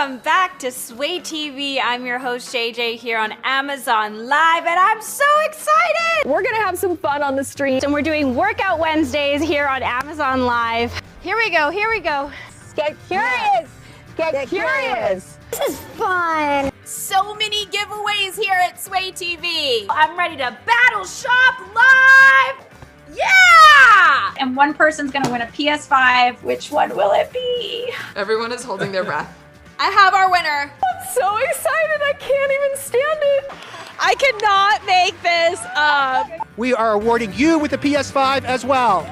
Welcome back to Sway TV. I'm your host JJ here on Amazon Live, and I'm so excited! We're gonna have some fun on the street. And we're doing Workout Wednesdays here on Amazon Live. Here we go, here we go. Get curious! Get curious! This is fun. So many giveaways here at Sway TV. I'm ready to battle shop live. Yeah! And one person's gonna win a PS5. Which one will it be? Everyone is holding their breath. I have our winner. I'm so excited, I can't even stand it. I cannot make this up. We are awarding you with the PS5 as well.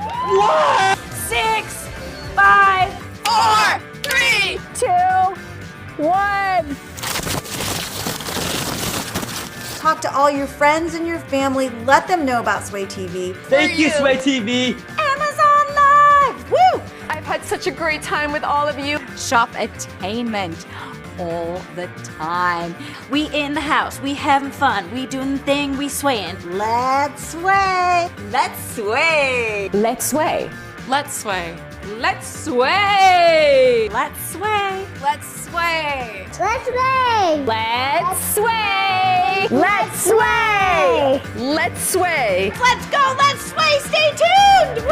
6, 5, 4, 3, 2, 1. Talk to all your friends and your family. Let them know about Sway TV. Thank you, Sway TV. Amazon Live. Woo! I've had such a great time with all of you. Shop attainment all the time. We in the house. We having fun. We doing the thing. We swaying. Let's sway. Let's sway. Let's sway. Let's sway. Let's sway. Let's sway. Let's sway. Let's sway. Let's sway. Let's sway. Let's sway. Let's go. Let's sway. Stay tuned. Woo!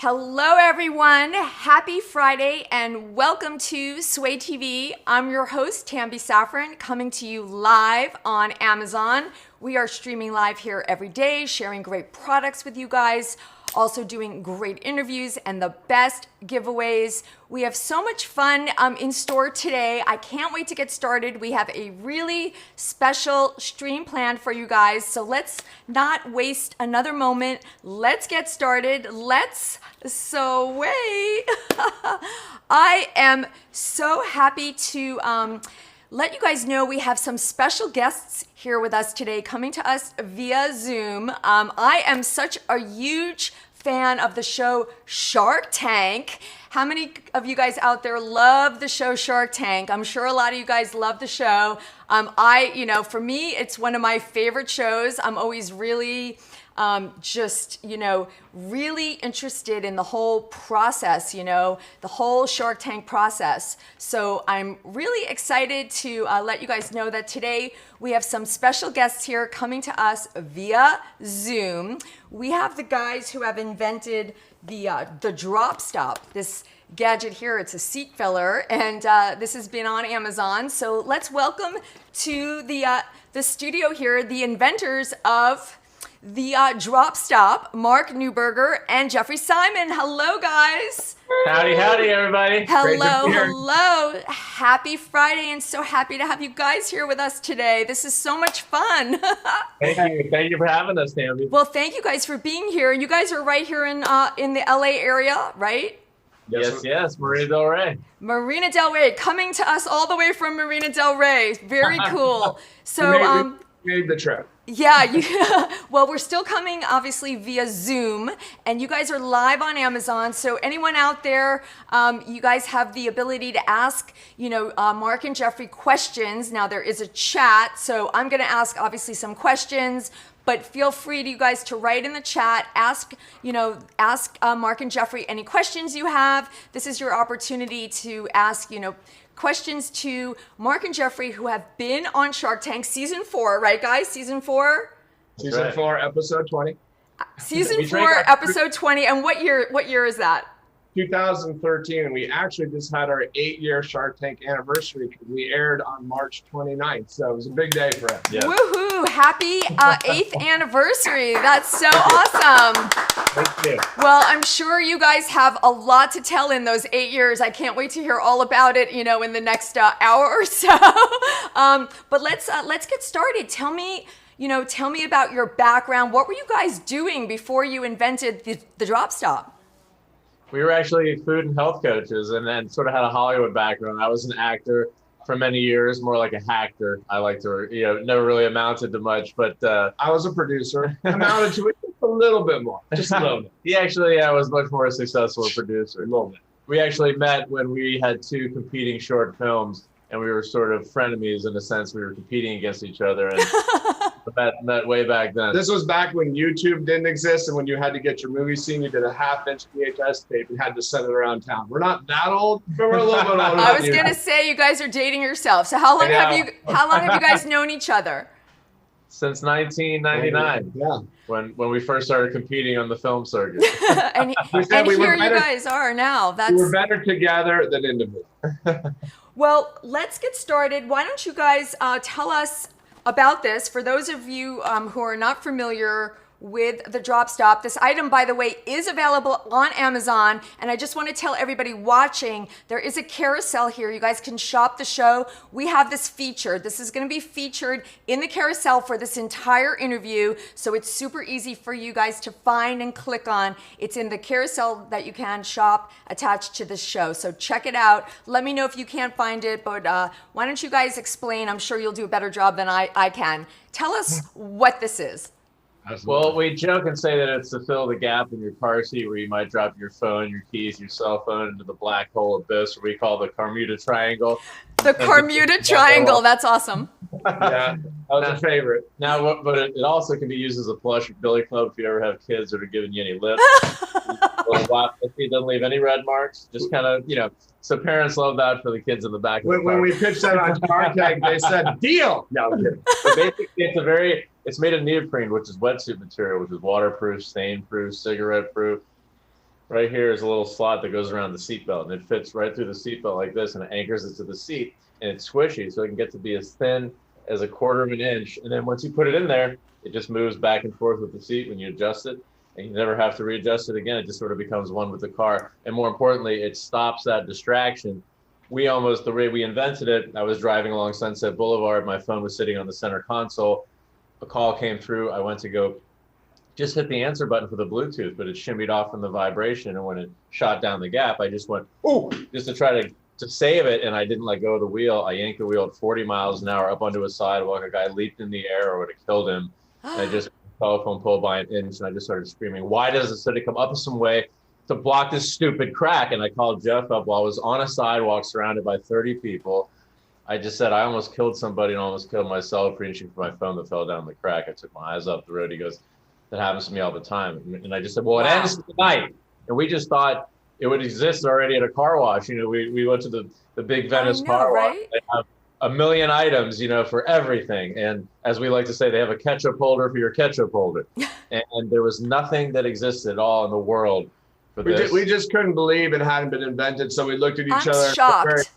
Hello everyone, happy Friday and welcome to Sway TV. I'm your host, Tambi Saffron, coming to you live on Amazon. We are streaming live here every day, sharing great products with you guys, also doing great interviews and the best giveaways. We have so much fun in store today. I can't wait to get started. We have a really special stream planned for you guys. So let's not waste another moment. Let's get started. Let's sway. I am so happy to let you guys know we have some special guests here with us today, coming to us via Zoom. I am such a huge fan of the show Shark Tank. How many of you guys out there love the show Shark Tank? I'm sure a lot of you guys love the show. For me, it's one of my favorite shows. I'm always really really interested in the whole process, the whole Shark Tank process. So I'm really excited to let you guys know that today we have some special guests here coming to us via Zoom. We have the guys who have invented the Drop Stop, this gadget here. It's a seat filler, and this has been on Amazon. So let's welcome to the studio here the inventors of the Drop Stop, Mark Newberger and Jeffrey Simon. Hello, guys. Howdy, everybody. Hello. Happy Friday, and so happy to have you guys here with us today. This is so much fun. Thank you for having us, Tambi. Well, thank you guys for being here. You guys are right here in the LA area, right? Yes, Marina Del Rey. Marina Del Rey, coming to us all the way from Marina Del Rey. Very cool. So, we made the trip. Yeah, well, we're still coming obviously via Zoom, and you guys are live on Amazon. So anyone out there, you guys have the ability to ask, Mark and Jeffrey questions. Now there is a chat, so I'm going to ask obviously some questions, but feel free to you guys to write in the chat, ask Mark and Jeffrey any questions you have. This is your opportunity to ask, questions to Mark and Jeffrey, who have been on Shark Tank season 4, right, guys? Season 4? Season 4, episode 20. Season 4, episode 20. And what year is that? 2013, and we actually just had our 8-year Shark Tank anniversary because we aired on March 29th, so it was a big day for us. Yeah. Woohoo! Happy 8th anniversary. That's so awesome. Thank you. Well, I'm sure you guys have a lot to tell in those 8 years. I can't wait to hear all about it, in the next hour or so. But let's get started. Tell me about your background. What were you guys doing before you invented the Drop Stop? We were actually food and health coaches, and then sort of had a Hollywood background. I was an actor for many years, more like a hacker. I like to, never really amounted to much, but I was a producer. Amounted to it a little bit more, just a little bit. He actually was much more successful a producer, a little bit. We actually met when we had 2 competing short films, and we were sort of frenemies in a sense. We were competing against each other, and Met way back then. This was back when YouTube didn't exist, and when you had to get your movie scene, you did a half-inch VHS tape and had to send it around town. We're not that old, but we're a little bit older. I was gonna say you guys are dating yourself. So how long have you guys known each other? Since 1999. Yeah. When we first started competing on the film circuit. and here you guys are now. We're better together than individually. Well, let's get started. Why don't you guys tell us about this? For those of you who are not familiar with the Drop Stop, this item, by the way, is available on Amazon. And I just want to tell everybody watching, there is a carousel here. You guys can shop the show. We have this featured. This is going to be featured in the carousel for this entire interview. So it's super easy for you guys to find and click on. It's in the carousel that you can shop attached to this show. So check it out. Let me know if you can't find it. But why don't you guys explain? I'm sure you'll do a better job than I can. Tell us what this is. Well, we joke and say that it's to fill the gap in your car seat where you might drop your phone, your keys, your cell phone into the black hole abyss, what we call the Bermuda Triangle. The Bermuda Triangle, that's awesome. Yeah, that was a favorite. Now, but it also can be used as a plush billy club if you ever have kids that are giving you any lip. It doesn't leave any red marks, just kind of, so parents love that for the kids in the back of the car. When we pitched that on Shark Tank, they said, deal! No, I'm kidding. So basically, it's made of neoprene, which is wetsuit material, which is waterproof, stain-proof, cigarette-proof. Right here is a little slot that goes around the seatbelt, and it fits right through the seatbelt like this, and it anchors it to the seat, and it's squishy, so it can get to be as thin as 1/4 of an inch. And then once you put it in there, it just moves back and forth with the seat when you adjust it, and you never have to readjust it again. It just sort of becomes one with the car. And more importantly, it stops that distraction. The way we invented it, I was driving along Sunset Boulevard, my phone was sitting on the center console. A call came through. I went to go just hit the answer button for the Bluetooth, but it shimmied off from the vibration. And when it shot down the gap, I just went, ooh, just to try to save it. And I didn't let go of the wheel. I yanked the wheel at 40 miles an hour up onto a sidewalk. A guy leaped in the air or would have killed him. And I just telephone pole by an inch, and I just started screaming, why does the city come up some way to block this stupid crack? And I called Jeff up while I was on a sidewalk surrounded by 30 people. I just said, I almost killed somebody and almost killed myself reaching for my phone that fell down the crack. I took my eyes off the road. He goes, that happens to me all the time. And I just said, well, it ends tonight. And we just thought it would exist already at a car wash. We went to the big Venice car wash. They have a million items, for everything. And as we like to say, they have a ketchup holder for your ketchup holder. And there was nothing that existed at all in the world for this. We just couldn't believe it hadn't been invented. So we looked at each I'm other. Shocked.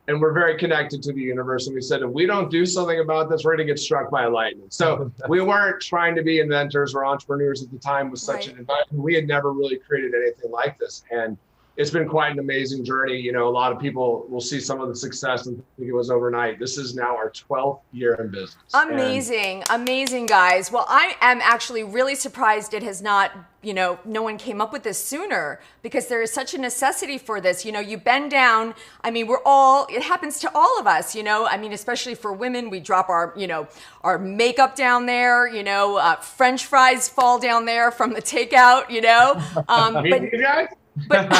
And we're very connected to the universe. And we said, if we don't do something about this, we're going to get struck by lightning. So we weren't trying to be inventors or entrepreneurs at the time with such an environment. We had never really created anything like this. And it's been quite an amazing journey. A lot of people will see some of the success and think it was overnight. This is now our 12th year in business. Amazing, guys. Well, I am actually really surprised it has not, no one came up with this sooner, because there is such a necessity for this. You bend down. I mean, it happens to all of us, especially for women, we drop our makeup down there, French fries fall down there from the takeout, But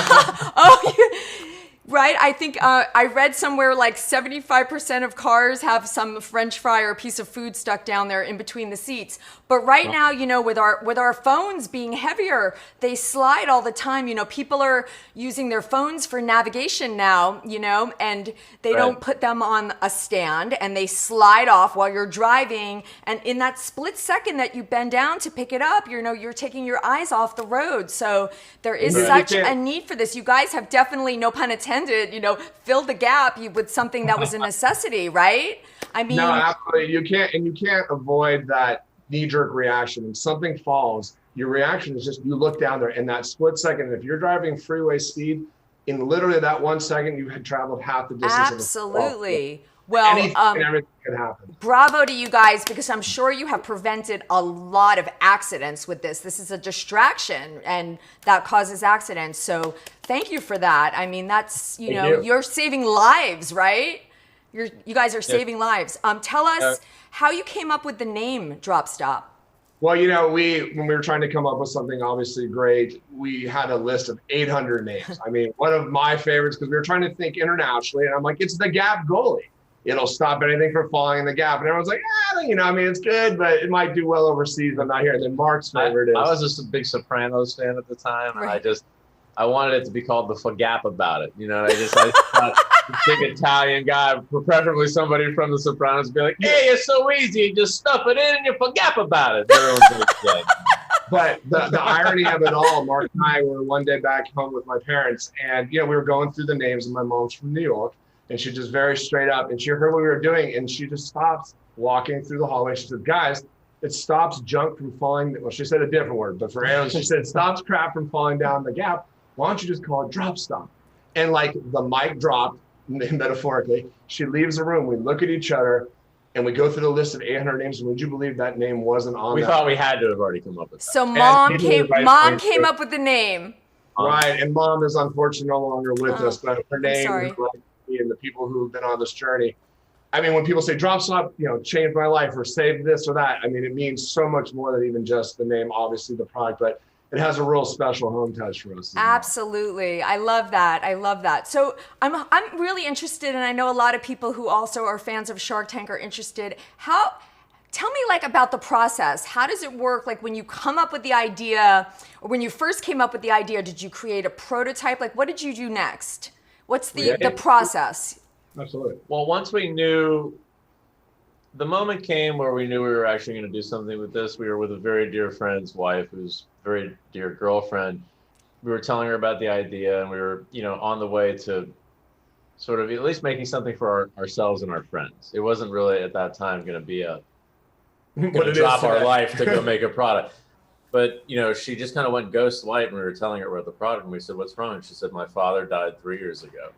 right, I think I read somewhere like 75% of cars have some French fry or piece of food stuck down there in between the seats. But right now, with our phones being heavier, they slide all the time. People are using their phones for navigation now, and they don't put them on a stand, and they slide off while you're driving. And in that split second that you bend down to pick it up, you're taking your eyes off the road. So there is such a need for this. You guys have definitely, no pun intended, filled the gap with something that was a necessity, right? I mean, no, absolutely. You can't avoid that knee-jerk reaction. When something falls, your reaction is just, you look down there in that split second. If you're driving freeway speed, in literally that 1 second, you had traveled half the distance. Absolutely. Well, everything can happen. Bravo to you guys, because I'm sure you have prevented a lot of accidents with this. This is a distraction, and that causes accidents. So thank you for that. I mean, that's, you're saving lives, right? You guys are saving lives. Tell us how you came up with the name Drop Stop. Well, when we were trying to come up with something obviously great, we had a list of 800 names. I mean, one of my favorites, because we were trying to think internationally, and I'm like, it's the Gap goalie. It'll stop anything from falling in the gap. And everyone's like, I mean, it's good, but it might do well overseas. I'm not here. And then Mark's favorite is. I was just a big Sopranos fan at the time. Right. And I wanted it to be called the Forgap About It. I thought a big Italian guy, preferably somebody from the Sopranos, would be like, hey, it's so easy. You just stuff it in and you forgap about it. Everyone's like, yeah. But the irony of it all, Mark and I were one day back home with my parents, and we were going through the names, and my mom's from New York, and she just very straight up, and she heard what we were doing, and she just stops walking through the hallway. She said, guys, it stops junk from falling. Well, she said a different word, but for Aaron, she said, stops crap from falling down the gap. Why don't you just call it drop stop? And like the mic dropped, metaphorically, she leaves the room. We look at each other, and we go through the list of 800 names. And would you believe that name wasn't on We that? thought we had to have already come up with that. So mom came up with the name. Right, and mom is unfortunately no longer with us, but her name sorry. and the people who've been on this journey. I mean, when people say drop stop, changed my life or saved this or that, I mean, it means so much more than even just the name, obviously the product, but it has a real special home touch for us. Absolutely. I love that. So I'm really interested, and I know a lot of people who also are fans of Shark Tank are interested. Tell me about the process. How does it work? Like when you come up with the idea, or when you first came up with the idea, did you create a prototype? Like what did you do next? What's the process? Absolutely. Well, once we knew, the moment came where we knew we were actually going to do something with this. We were with a very dear friend's wife, who's a very dear girlfriend. We were telling her about the idea, and we were, on the way to sort of at least making something for ourselves and our friends. It wasn't really at that time going to be going to drop our life to go make a product. But, she just kind of went ghost white when we were telling her about the product, and we said, what's wrong? And she said, my father died 3 years ago.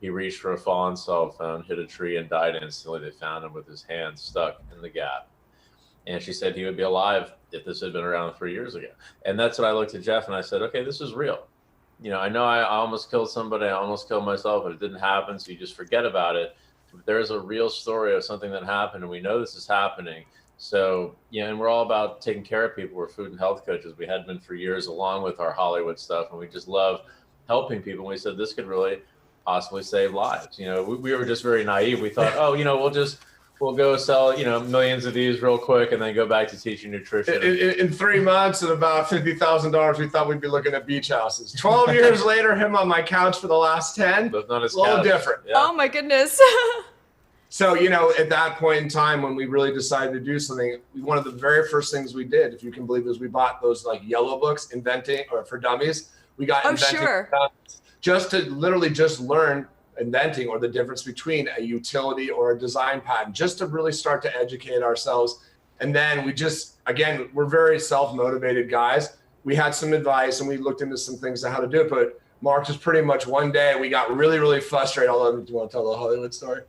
He reached for a fallen cell phone, hit a tree, and died instantly. They found him with his hand stuck in the gap. And she said he would be alive if this had been around 3 years ago. And that's what I looked at Jeff and I said, okay, this is real. I know I almost killed somebody. I almost killed myself, but it didn't happen. So you just forget about it. But there's a real story of something that happened, and we know this is happening. So, and we're all about taking care of people. We're food and health coaches. We had been for years, along with our Hollywood stuff. And we just love helping people. And we said, this could really possibly save lives. We were just very naive. We thought, we'll go sell, millions of these real quick and then go back to teaching nutrition. In 3 months and about $50,000, we thought we'd be looking at beach houses. 12 years later, him on my couch for the last 10, a little different. Yeah. Oh my goodness. So, at that point in time when we really decided to do something, one of the very first things we did, if you can believe, is we bought those yellow books, Inventing, or for Dummies. We got Inventing sure. for Dummies, just to literally just learn inventing or the difference between a utility or a design patent, just to really start to educate ourselves. And then we just, again, we're very self-motivated guys. We had some advice and we looked into some things on how to do it, but Mark just pretty much one day we got really, really frustrated. Although, do you want to tell the Hollywood story?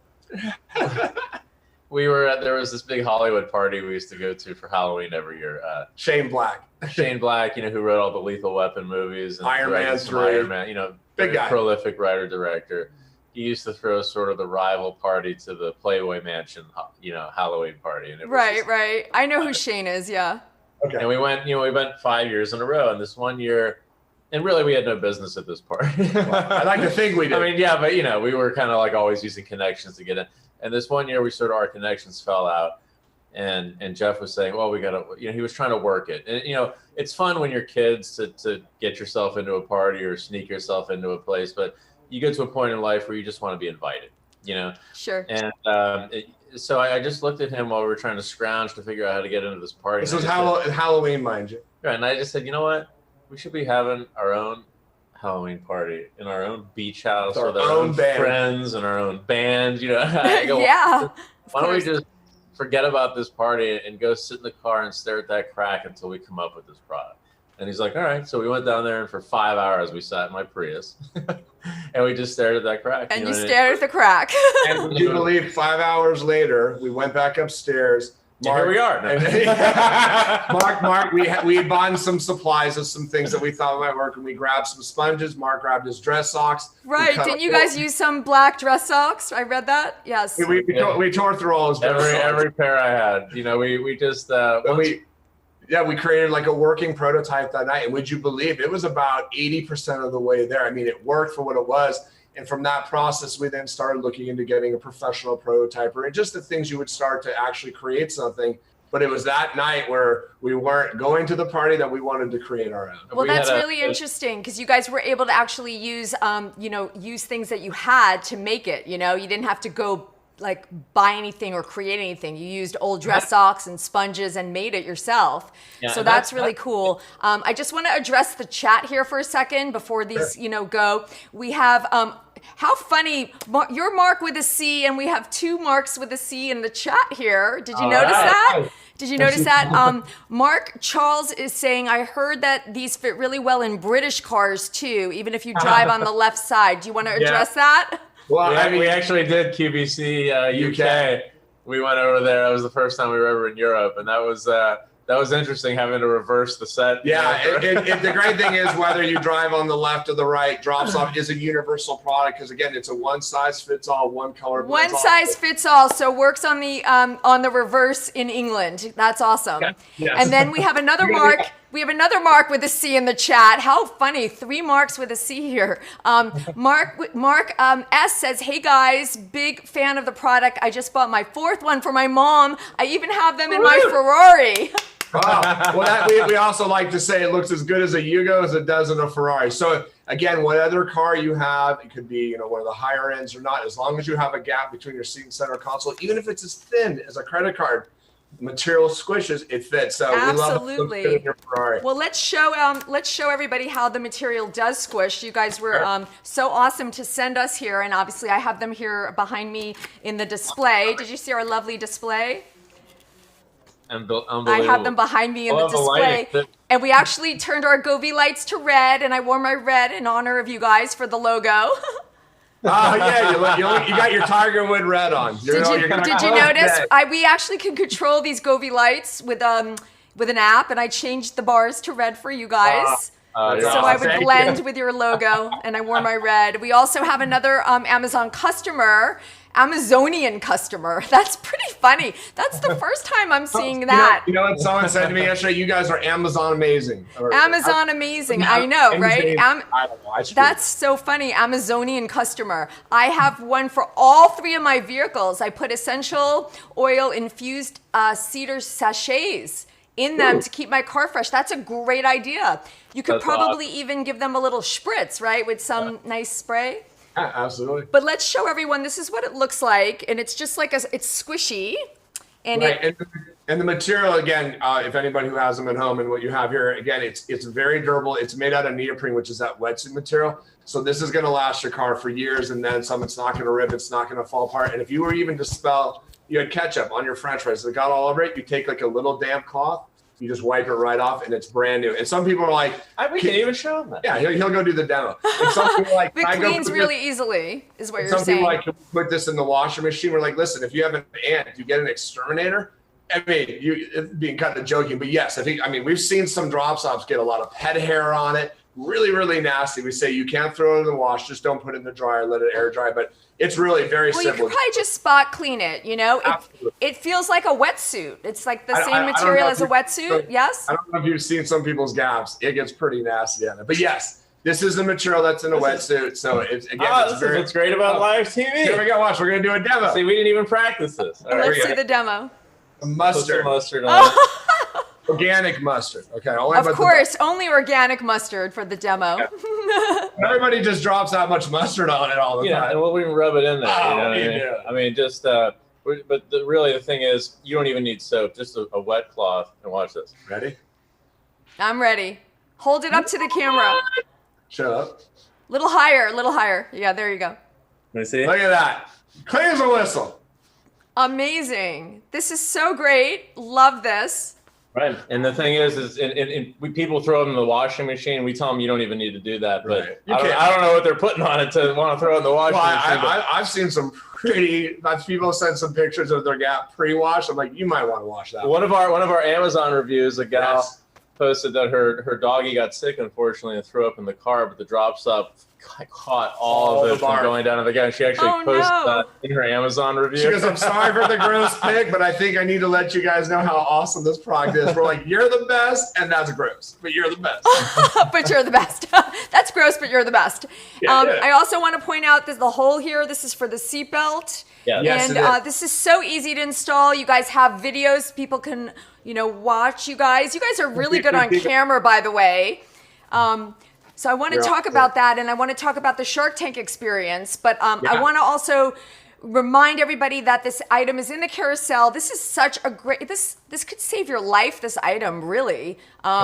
There was this big Hollywood party we used to go to for Halloween every year. Shane Black, who wrote all the Lethal Weapon movies and Iron Man 3, big guy, prolific writer director. He used to throw sort of the rival party to the Playboy Mansion, Halloween party. And it was right. I know who Shane is. Yeah. Okay. And we went 5 years in a row, and this one year, and really we had no business at this party. Well, I like to think we did. I mean, yeah, but we were kind of always using connections to get in. And this one year, our connections fell out, and Jeff was saying, well, we got to, he was trying to work it. And, it's fun when you're kids to get yourself into a party or sneak yourself into a place, but you get to a point in life where you just want to be invited, Sure. And so I just looked at him while we were trying to scrounge to figure out how to get into this party. This was Halloween, mind you. Right, and I just said, you know what? We should be having our own Halloween party in our own beach house with our own friends and our own band. I go, yeah. Why don't we just forget about this party and go sit in the car and stare at that crack until we come up with this product? And he's like, all right. So we went down there, and for 5 hours we sat in my Prius and we just stared at that crack. And you stared at the crack. And would you believe 5 hours later, we went back upstairs. Mark, here we are. Mark, we had bought some supplies of some things that we thought might work, and we grabbed some sponges. Mark grabbed his dress socks. Right. Didn't you guys use some black dress socks? I read that. Yes. We tore through all his dress socks. Every pair I had. We just we created a working prototype that night, and would you believe it was about 80% of the way there. I mean, it worked for what it was. And from that process, we then started looking into getting a professional prototyper and just the things you would start to actually create something. But it was that night where we weren't going to the party that we wanted to create our own. Well, that's really interesting because you guys were able to actually use, use things that you had to make it. You didn't have to go like buy anything or create anything. You used old dress socks and sponges and made it yourself. Yeah, so that's really cool. I just want to address the chat here for a second before these, go. We have, how funny, you're Mark with a C and we have 2 Marks with a C in the chat here. Did you notice that? Did you notice that? Mark Charles is saying, I heard that these fit really well in British cars too, even if you drive on the left side. Do you want to address that? Well, we actually did QVC UK. We went over there. That was the first time we were ever in Europe, and that was interesting having to reverse the set. Yeah, the great thing is whether you drive on the left or the right, drops off is a universal product because again, it's a one size fits all, one color. One size fits all, so works on the reverse in England. That's awesome. Okay. Yes. And then we have another Mark. We have another Mark with a C in the chat. How funny! 3 Marks with a C here. Mark S says, "Hey guys, big fan of the product. I just bought my 4th one for my mom. I even have them in my Ferrari." Wow. Well, we also like to say it looks as good as a Yugo as it does in a Ferrari. So again, whatever car you have, it could be one of the higher ends or not. As long as you have a gap between your seat and center console, even if it's as thin as a credit card. Material squishes, it fits. So absolutely. We love it in your Ferrari. Well, let's show everybody how the material does squish. You guys were so awesome to send us here, and obviously I have them here behind me in the display. Did you see our lovely display? Unbelievable. I have them behind me in the display. And we actually turned our Go V lights to red, and I wore my red in honor of you guys for the logo. Oh yeah, you got your Tiger Wood red on. Did you notice? We actually can control these Go V lights with an app, and I changed the bars to red for you guys. So I would blend with your logo, and I wore my red. We also have another Amazonian customer. That's pretty funny. That's the first time I'm seeing that. You know what someone said to me yesterday? You guys are Amazon amazing. Amazon amazing. I know, right? I don't know. That's so funny. Amazonian customer. I have one for all 3 of my vehicles. I put essential oil infused cedar sachets in them to keep my car fresh. That's a great idea. You could probably even give them a little spritz, right? With some nice spray. Yeah, absolutely. But let's show everyone, this is what it looks like. And it's just like, it's squishy. And and the material, again, if anybody who has them at home and what you have here, again, it's very durable. It's made out of neoprene, which is that wetsuit material. So this is going to last your car for years and then some. It's not going to rip. It's not going to fall apart. And if you were even to spell, you had ketchup on your French fries, it got all over it, you take like a little damp cloth, you just wipe it right off, and it's brand new. And some people are like, we can even show them that. Yeah, he'll go do the demo. And some people are like, it cleans really easily, is what you're saying. Some people are like, can we put this in the washing machine? We're like, listen, if you have an ant, if you get an exterminator, I mean, it's being kind of joking, but yes, we've seen some drop stops get a lot of pet hair on it. Really, really nasty. We say you can't throw it in the wash, just don't put it in the dryer, let it air dry. But it's really very simple. Well, you could probably just spot clean it, It feels like a wetsuit. It's like the same material as a wetsuit, yes? I don't know if you've seen some people's gaps. It gets pretty nasty on it. But yes, this is the material that's in a wetsuit. So it's what's great about live TV. Here we go, watch. We're going to do a demo. See, we didn't even practice this. Let's see the demo. Mustard. Mustard on it. Organic mustard. Okay. Of course, only organic mustard for the demo. Yeah. Everybody just drops that much mustard on it all the time. And we'll even rub it in there. Oh, But really the thing is, you don't even need soap, just a wet cloth. And watch this. Ready? I'm ready. Hold it up to the camera. Shut up. Little higher. Yeah, there you go. Let me see. Look at that. Clean as a whistle. Amazing. This is so great. Love this. Right. And the thing is people throw them in the washing machine. We tell them you don't even need to do that. But right. I don't know what they're putting on it to want to throw it in the washing machine. I've seen some people send some pictures of their Gap pre-wash. I'm like, you might want to wash that. One of our Amazon reviews, a gal posted that her doggy got sick, unfortunately, and threw up in the car, but the drop stop caught all of it from going down to the guy. She actually posted that in her Amazon review. She goes, I'm sorry for the gross pic, but I think I need to let you guys know how awesome this product is. We're like, you're the best, and that's gross, but you're the best. But you're the best. That's gross, but you're the best. I also want to point out that the hole here, this is for the seatbelt. Yeah. Yes, And this is so easy to install. You guys have videos people can, watch you guys. You guys are really good on camera, by the way. So I want to talk about that, and I want to talk about the Shark Tank experience. But I want to also remind everybody that this item is in the carousel. This is such a great, this could save your life, this item, really.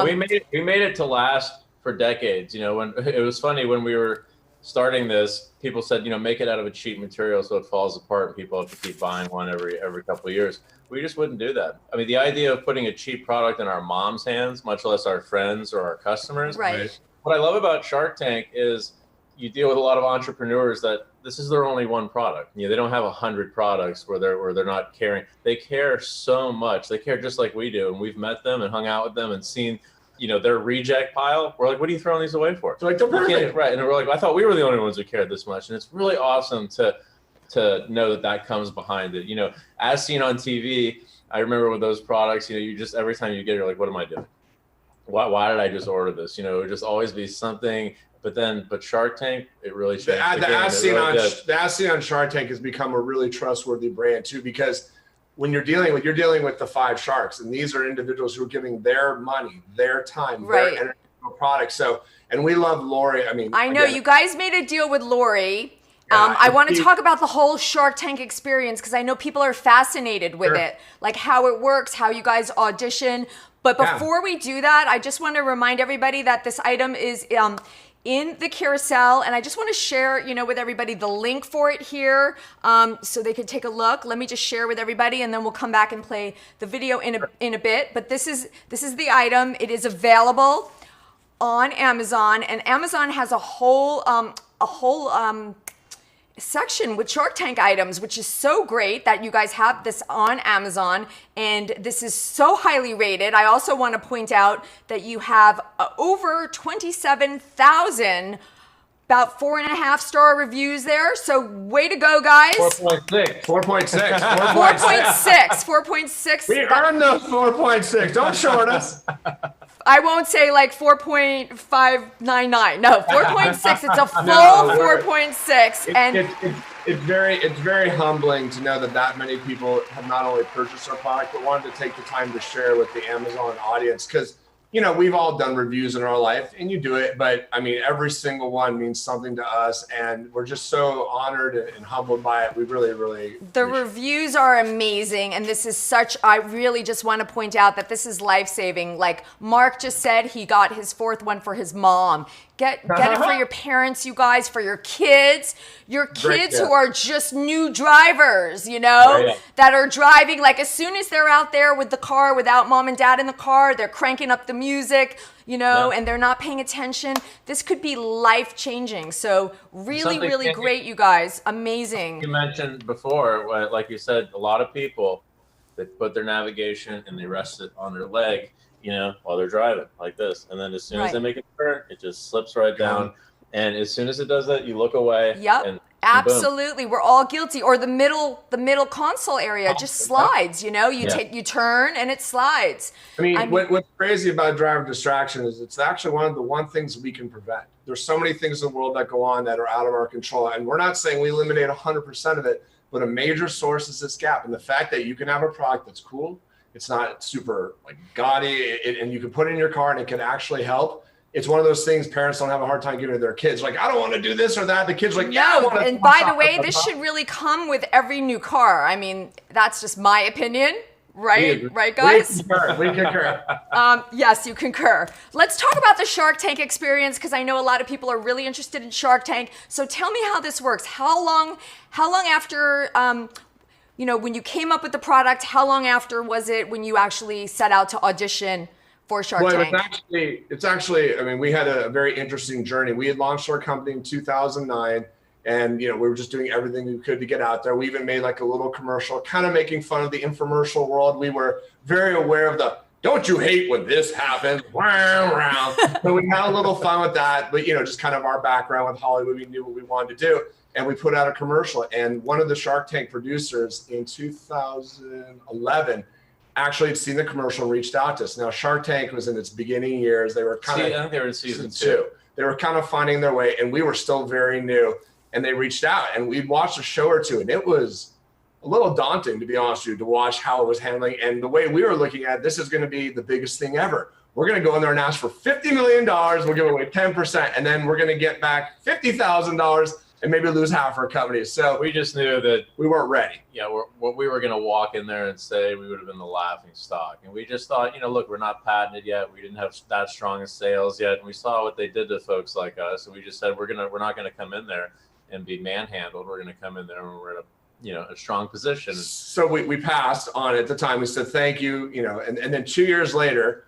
We made it to last for decades. When it was funny when we were starting this, people said, make it out of a cheap material so it falls apart and people have to keep buying one every couple of years. We just wouldn't do that. I mean, the idea of putting a cheap product in our mom's hands, much less our friends or our customers. Right. What I love about Shark Tank is you deal with a lot of entrepreneurs that this is their only one product. They don't have 100 products where they're not caring. They care so much. They care just like we do. And we've met them and hung out with them and seen their reject pile. We're like, what are you throwing these away for? They're like, they're perfect. Right. And we're like, I thought we were the only ones who cared this much. And it's really awesome to know that comes behind it. As seen on TV, I remember with those products, you just, every time you get it, you're like, what am I doing? Why did I just order this? It would just always be something. But Shark Tank, it really changed. The as seen on Shark Tank has become a really trustworthy brand too, because when you're dealing with the 5 sharks, and these are individuals who are giving their money, their time, their energy to a product. So, and we love Lori. I know you guys made a deal with Lori. I want to talk about the whole Shark Tank experience because I know people are fascinated with it, like how it works, how you guys audition. But before we do that, I just want to remind everybody that this item is in the carousel, and I just want to share, with everybody the link for it here, so they could take a look. Let me just share with everybody, and then we'll come back and play the video in a bit. But this is the item. It is available on Amazon, and Amazon has a whole section with Shark Tank items, which is so great that you guys have this on Amazon, and this is so highly rated. I also want to point out that you have over 27,000 about 4.5 star reviews there. So way to go, guys. 4.6. 4.6. 4.6. We earned those 4.6. Don't short us. I won't say like 4.599. No, 4.6. It's a full 4.6. And it's very humbling to know that many people have not only purchased our product, but wanted to take the time to share with the Amazon audience. Because we've all done reviews in our life, and you do it, but every single one means something to us, and we're just so honored and humbled by it. We really the reviews are amazing, and this is I really just want to point out that this is life-saving. Like Mark just said, he got his 4th one for his mom. Get it for your parents, you guys, for your kids who are just new drivers, that are driving. Like as soon as they're out there with the car without mom and dad in the car, they're cranking up the music, and they're not paying attention. This could be life-changing. So really great, you guys. Amazing. You mentioned before, like you said, a lot of people that put their navigation and they rest it on their leg, while they're driving like this. And then as soon as they make a turn, it just slips right down. And as soon as it does that, you look away. Yep. And absolutely. We're all guilty. Or the middle console area just slides, you turn and it slides. What's crazy about driver distraction is it's actually one of the things we can prevent. There's so many things in the world that go on that are out of our control. And we're not saying we eliminate 100% of it, but a major source is this gap. And the fact that you can have a product that's cool, it's not super gaudy, and you can put it in your car and it can actually help. It's one of those things parents don't have a hard time giving to their kids. Like, I don't want to do this or that. The kid's like, yeah, I want to. And by the way, this should really come with every new car. That's just my opinion. Right, guys? We concur. Yes, you concur. Let's talk about the Shark Tank experience because I know a lot of people are really interested in Shark Tank. So tell me how this works. How long after when you came up with the product, how long after was it when you actually set out to audition for Shark Tank? It's actually, we had a very interesting journey. We had launched our company in 2009, and we were just doing everything we could to get out there. We even made like a little commercial, kind of making fun of the infomercial world. We were very aware of don't you hate when this happens? So we had a little fun with that, but just kind of our background with Hollywood, we knew what we wanted to do. And we put out a commercial, and one of the Shark Tank producers in 2011 actually had seen the commercial and reached out to us. Now, Shark Tank was in its beginning years. They were kind of, I think they were in season 2. They were kind of finding their way, and we were still very new. And they reached out, and we'd watched a show or two, and it was a little daunting, to be honest with you, to watch how it was handling. And the way we were looking at it, this is going to be the biggest thing ever. We're going to go in there and ask for $50 million. We'll give away 10%, and then we're going to get back $50,000 and maybe lose half our company. So we just knew that we weren't ready. Yeah, what we were going to walk in there and say, we would have been the laughing stock. And we just thought, look, we're not patented yet. We didn't have that strong of sales yet. And we saw what they did to folks like us. And we just said, we're not going to come in there and be manhandled. We're going to come in there and we're in a strong position. So we passed on it at the time. We said, thank you, and then 2 years later,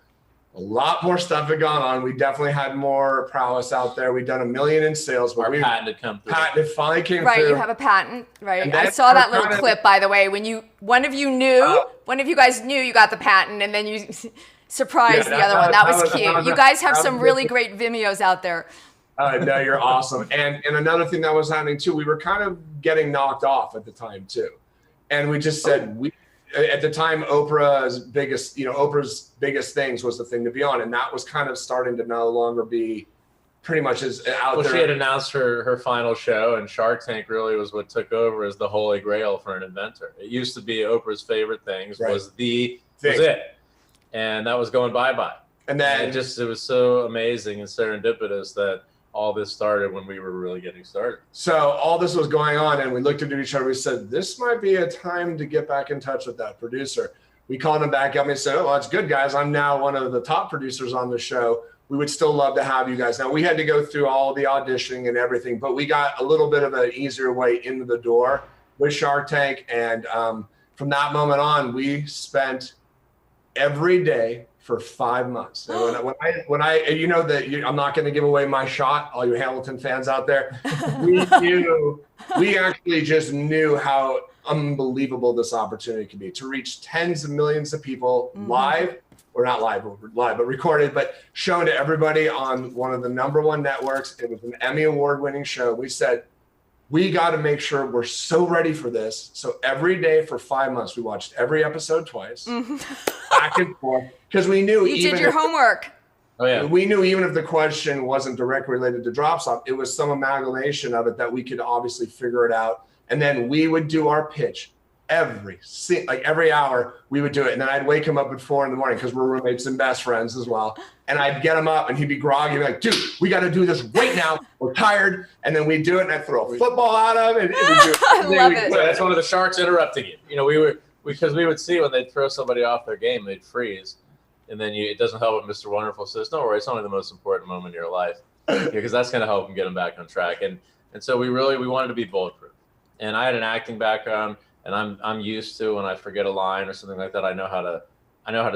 a lot more stuff had gone on. We definitely had more prowess out there. We'd done $1 million in sales. Our patent had come through. Patent finally came through. Right, you have a patent, right? I saw that little clip, by the way, when one of you guys knew you got the patent, and then you surprised the other one. That was cute. You guys have some really great Vimeos out there. No, you're awesome. And another thing that was happening too, we were kind of getting knocked off at the time too. And we just said, at the time, Oprah's biggest things was the thing to be on. And that was kind of starting to no longer be pretty much as out there. Well, she had announced her final show, and Shark Tank really was what took over as the holy grail for an inventor. It used to be Oprah's favorite things, was it. And that was going bye-bye. And then it was so amazing and serendipitous that all this started when we were really getting started. So all this was going on, and we looked at each other. We said, this might be a time to get back in touch with that producer. We called him back up and said, oh, well, that's good, guys. I'm now one of the top producers on the show. We would still love to have you guys. Now, we had to go through all the auditioning and everything, but we got a little bit of an easier way into the door with Shark Tank. And from that moment on, we spent every day for 5 months. And when I I'm not going to give away my shot, all you Hamilton fans out there, we actually just knew how unbelievable this opportunity could be to reach tens of millions of people live, or not live, but recorded, but shown to everybody on one of the #1 networks. It was an Emmy award-winning show. We said, we got to make sure we're so ready for this. So every day for 5 months, we watched every episode twice, back and forth, because we knew you did your homework. Oh yeah, we knew even if the question wasn't directly related to Drops Off, it was some amalgamation of it that we could obviously figure it out. And then we would do our pitch every hour. We would do it, and then I'd wake him up at 4 a.m. because we're roommates and best friends as well. And I'd get him up, and he'd be groggy, like, "Dude, we got to do this right now. We're tired." And then we'd do it, and I'd throw a football at him. And I love it. That's one of the Sharks interrupting you. Because we would see when they'd throw somebody off their game, they'd freeze, and then it doesn't help when Mr. Wonderful says, "Don't worry, it's only the most important moment in your life," because that's going to help them get them back on track. And so we wanted to be bulletproof. And I had an acting background, and I'm used to when I forget a line or something like that, I know how to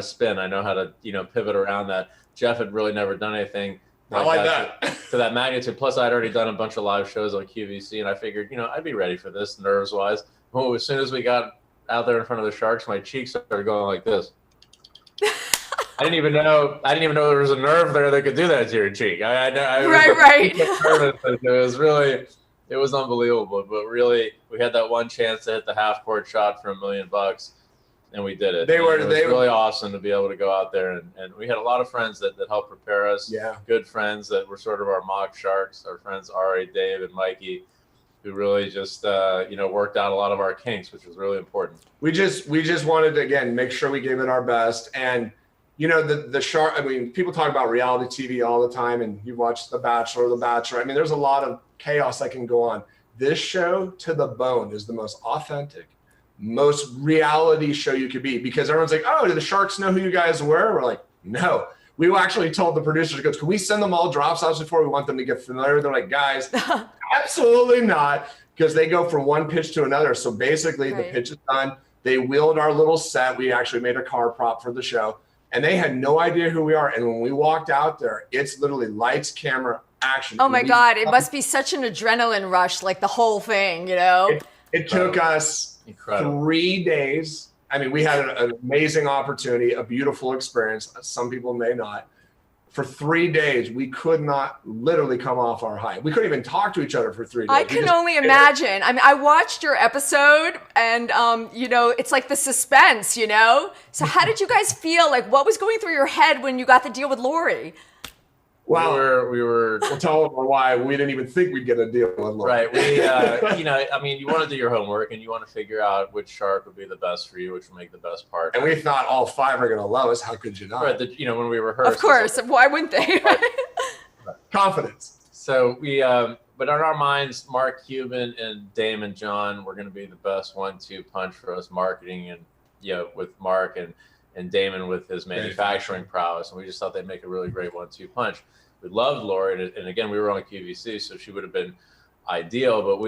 spin. I know how to pivot around that. Jeff had really never done anything like that to that magnitude. Plus, I'd already done a bunch of live shows on QVC, and I figured I'd be ready for this nerves wise. Well, as soon as we got out there in front of the Sharks, my cheeks started going like this. I didn't even know there was a nerve there that could do that to your cheek. Right. It was unbelievable, but really, we had that one chance to hit the half-court shot for $1 million, and we did it. It was really awesome to be able to go out there, and we had a lot of friends that helped prepare us. Yeah. Good friends that were sort of our mock Sharks. Our friends Ari, Dave, and Mikey, who really just worked out a lot of our kinks, which was really important. We just wanted to, again, make sure we gave it our best. And the Shark, I mean, people talk about reality TV all the time, and you watch The Bachelor, The Bachelor. I mean, there's a lot of chaos that can go on. This show, to the bone, is the most authentic, most reality show you could be, because everyone's like, "Oh, do the Sharks know who you guys were?" We're like, "No." We actually told the producers, "Can we send them all drops offs before we want them to get familiar?" They're like, "Guys, absolutely not," because they go from one pitch to another. So basically, the pitch is done. They wheeled our little set. We actually made a car prop for the show, and they had no idea who we are. And when we walked out there, it's literally lights, camera, action. Oh my God, it must be such an adrenaline rush, like the whole thing, It took us 3 days I mean, we had an amazing opportunity, a beautiful experience. Some people may not. For 3 days, we could not literally come off our high. We couldn't even talk to each other for 3 days. I can only imagine. I mean, I watched your episode and, it's like the suspense, So how did you guys feel? Like, what was going through your head when you got the deal with Lori? Wow. We'll tell them why we didn't even think we'd get a deal with Lori. Right. We, you want to do your homework and you want to figure out which shark would be the best for you, which will make the best part. And we thought all 5 are going to love us. How could you not? Right. When we rehearsed. Of course. Why wouldn't they? Confidence. So we, but in our minds, Mark Cuban and Damon John were going to be the best 1-2 punch for us marketing and, with Mark and Damon with his manufacturing prowess. And we just thought they'd make a really great 1-2 punch. We loved Lori. And again, we were on QVC, so she would have been ideal. But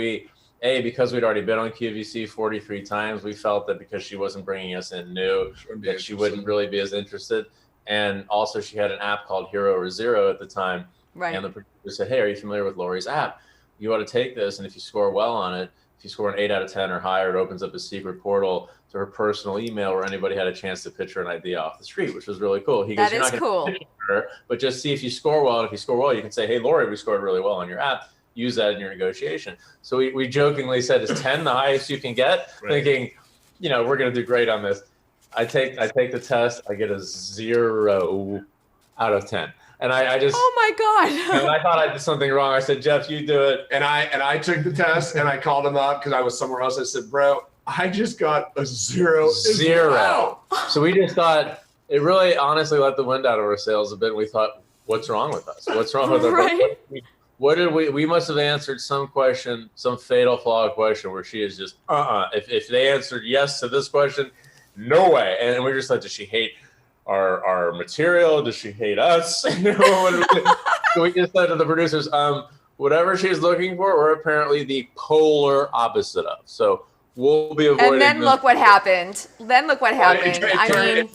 because we'd already been on QVC 43 times, we felt that because she wasn't bringing us in new, that she wouldn't really be as interested. And also she had an app called Hero or Zero at the time. Right. And the producer said, hey, are you familiar with Lori's app? You ought to take this. And if you score well on it, if you score an 8 out of 10 or higher, it opens up a secret portal to her personal email where anybody had a chance to pitch her an idea off the street, which was really cool. He goes, you're not going to pitch her, but just see if you score well. And if you score well, you can say, hey, Lori, we scored really well on your app. Use that in your negotiation. So we jokingly said, is 10 the highest you can get? Right. Thinking, we're going to do great on this. I take the test. I get a 0 out of 10. And I just, oh my God. And I thought I did something wrong. I said, Jeff, you do it. And I took the test and I called him up because I was somewhere else. I said, bro, I just got a 0. So we just thought, it really honestly let the wind out of our sails a bit. We thought, what's wrong with us? What's wrong with us? Right. What did we must have answered some question, some fatal flaw question where she is just, If they answered yes to this question, no way. And we just thought, does she hate our material? Does she hate us? So we just said to the producers, whatever she's looking for, we're apparently the polar opposite of. So we'll be avoiding. And then look what happened. It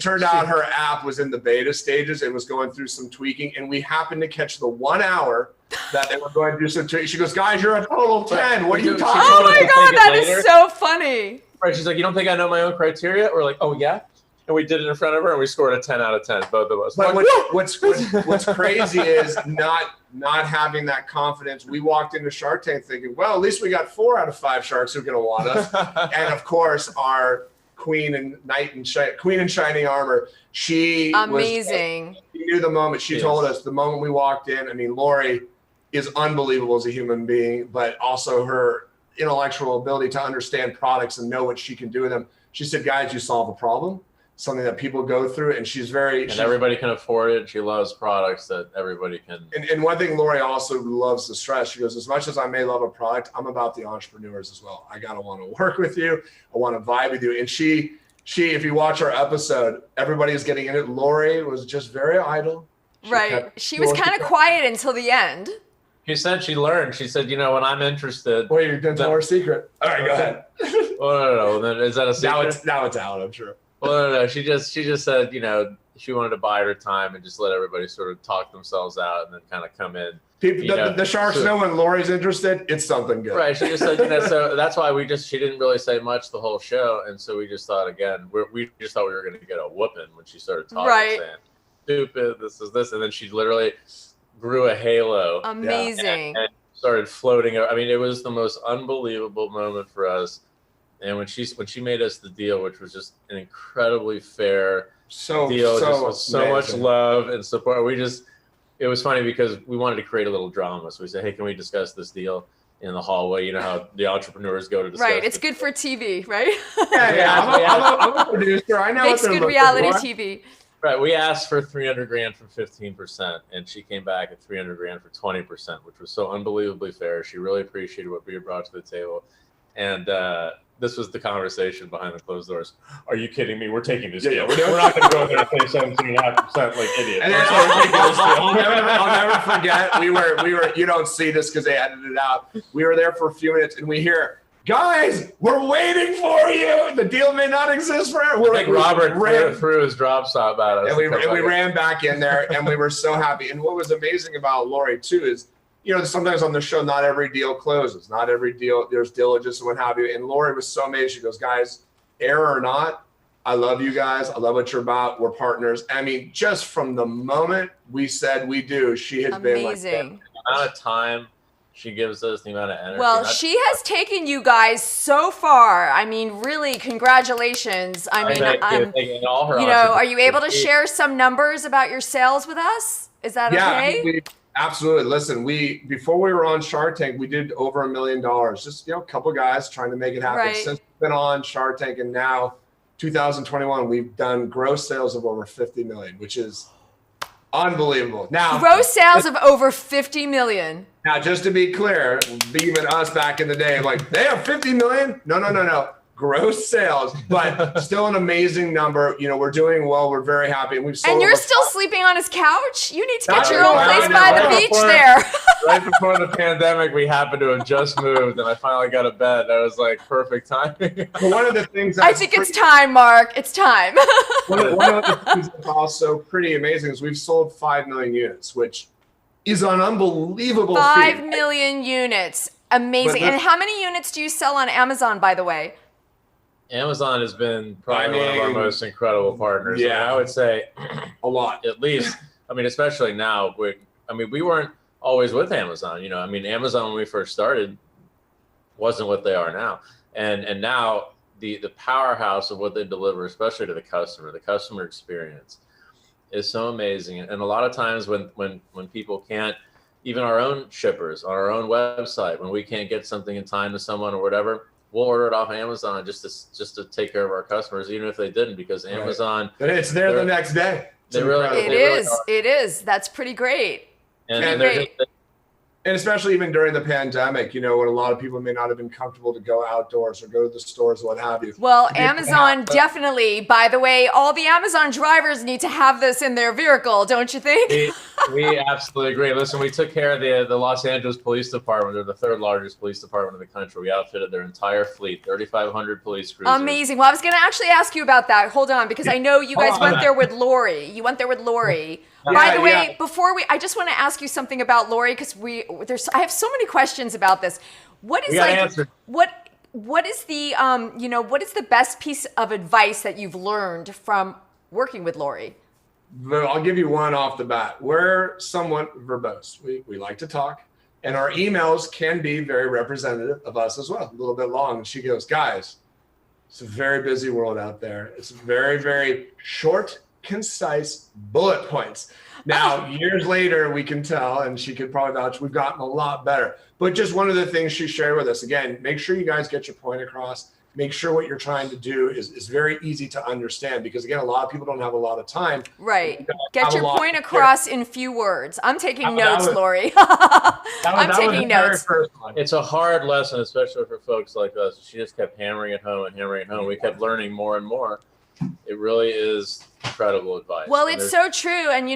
turned out her app was in the beta stages. It was going through some tweaking, and we happened to catch the 1 hour that they were going to do some tweaking. She goes, guys, you're a total 10. What are you talking about? Oh my God, that is so funny. Right. She's like, you don't think I know my own criteria? We're like, oh yeah. And we did it in front of her, and we scored a 10 out of 10, both of us. But what's crazy is not having that confidence. We walked into Shark Tank thinking, well, at least we got 4 out of 5 sharks who are going to want us. And of course, our queen in shining armor. She amazing. She knew the moment. She told us the moment we walked in. I mean, Lori is unbelievable as a human being, but also her intellectual ability to understand products and know what she can do with them. She said, guys, you solve a problem. Something that people go through, and she's everybody can afford it. She loves products that everybody can. And one thing Lori also loves to stress, she goes, as much as I may love a product, I'm about the entrepreneurs as well. I gotta want to work with you. I want to vibe with you. And she, if you watch our episode, everybody is getting in it. Lori was just very idle. She was kind of quiet until the end. She said she learned. She said, when I'm interested. Wait, you're gonna tell her secret? All right, go ahead. Oh, no. Then is that a secret? Now it's out, I'm sure. Well, no. She just said, she wanted to bide her time and just let everybody sort of talk themselves out and then kind of come in. The sharks know when Lori's interested, it's something good. Right. She just said, so that's why she didn't really say much the whole show. And so we just thought, again, we just thought we were going to get a whooping when she started talking, saying, stupid, this is this. And then she literally grew a halo. Amazing. And started floating. I mean, it was the most unbelievable moment for us. And when she made us the deal, which was just an incredibly fair deal, just with so much love and support, it was funny because we wanted to create a little drama. So we said, hey, can we discuss this deal in the hallway? You know how the entrepreneurs go to discuss. Right, it's good for TV, right? Yeah. I'm a producer. I know. Makes good reality TV. Right, we asked for $300,000 for 15%, and she came back at $300,000 for 20%, which was so unbelievably fair. She really appreciated what we brought to the table, and this was the conversation behind the closed doors. Are you kidding me? We're taking this deal. We're not going to go there and pay 17.5% like idiots. And I'll never forget. We were. You don't see this because they edited it out. We were there for a few minutes, and we hear, guys, we're waiting for you. The deal may not exist forever. We're like, Robert threw his drop stop at us. And we ran back in there, and we were so happy. And what was amazing about Lori, too, is, sometimes on the show, not every deal closes. Not every deal, there's diligence and what have you. And Lori was so amazed. She goes, guys, air or not, I love you guys. I love what you're about. We're partners. I mean, just from the moment we said we do, she has been like, amazing. The amount of time she gives us, the amount of energy. Well, she has taken you guys so far. I mean, really, congratulations. I mean, are you able to share some numbers about your sales with us? Is that okay? Absolutely. Listen, before we were on Shark Tank, we did over $1 million. Just, a couple of guys trying to make it happen. Right. Since we've been on Shark Tank, and now 2021, we've done gross sales of over 50 million, which is unbelievable. Now, gross sales of over 50 million. Now, just to be clear, even us back in the day, like, they have 50 million? No. Gross sales, but still an amazing number. We're doing well. We're very happy. And you're still sleeping on his couch? You need to get your own place by the beach there. Right before the pandemic, we happened to have just moved, and I finally got a bed. That was like perfect timing. One of the things I think it's time, Mark. It's time. one of the things that's also pretty amazing is we've sold 5 million units, which is an unbelievable 5 million units. Amazing. And how many units do you sell on Amazon, by the way? Amazon has been probably one of our most incredible partners. Yeah, I would say a lot. At least, especially now. We weren't always with Amazon. Amazon when we first started wasn't what they are now, and now the powerhouse of what they deliver, especially to the customer experience, is so amazing. And a lot of times when people can't, even our own shippers on our own website, when we can't get something in time to someone or whatever, we'll order it off Amazon just to take care of our customers, even if they didn't, because Amazon. But it's there the next day. It is. That's pretty great. And especially even during the pandemic, when a lot of people may not have been comfortable to go outdoors or go to the stores, what have you. Well, Amazon definitely. By the way, all the Amazon drivers need to have this in their vehicle, don't you think? We absolutely agree. Listen, we took care of the Los Angeles Police Department. They're the third largest police department in the country. We outfitted their entire fleet, 3,500 police cruisers. Amazing. Well, I was going to actually ask you about that. Hold on, because I know you guys went there with Lori. You went there with Lori. By the way, I just want to ask you something about Lori, because I have so many questions about this. What is what is the best piece of advice that you've learned from working with Lori? I'll give you one off the bat. We're somewhat verbose. We like to talk, and our emails can be very representative of us as well, a little bit long. And she goes, guys, it's a very busy world out there. It's very, very short, concise bullet points. Now, years later, we can tell, and she could probably vouch, we've gotten a lot better. But just one of the things she shared with us, again, make sure you guys get your point across. Make sure what you're trying to do is very easy to understand, because, again, a lot of people don't have a lot of time. Right. Get your point across in few words. I'm taking notes, Lori. I'm taking notes. It's a hard lesson, especially for folks like us. She just kept hammering it home and hammering it home. We kept learning more and more. It really is incredible advice. Well, it's so true. And,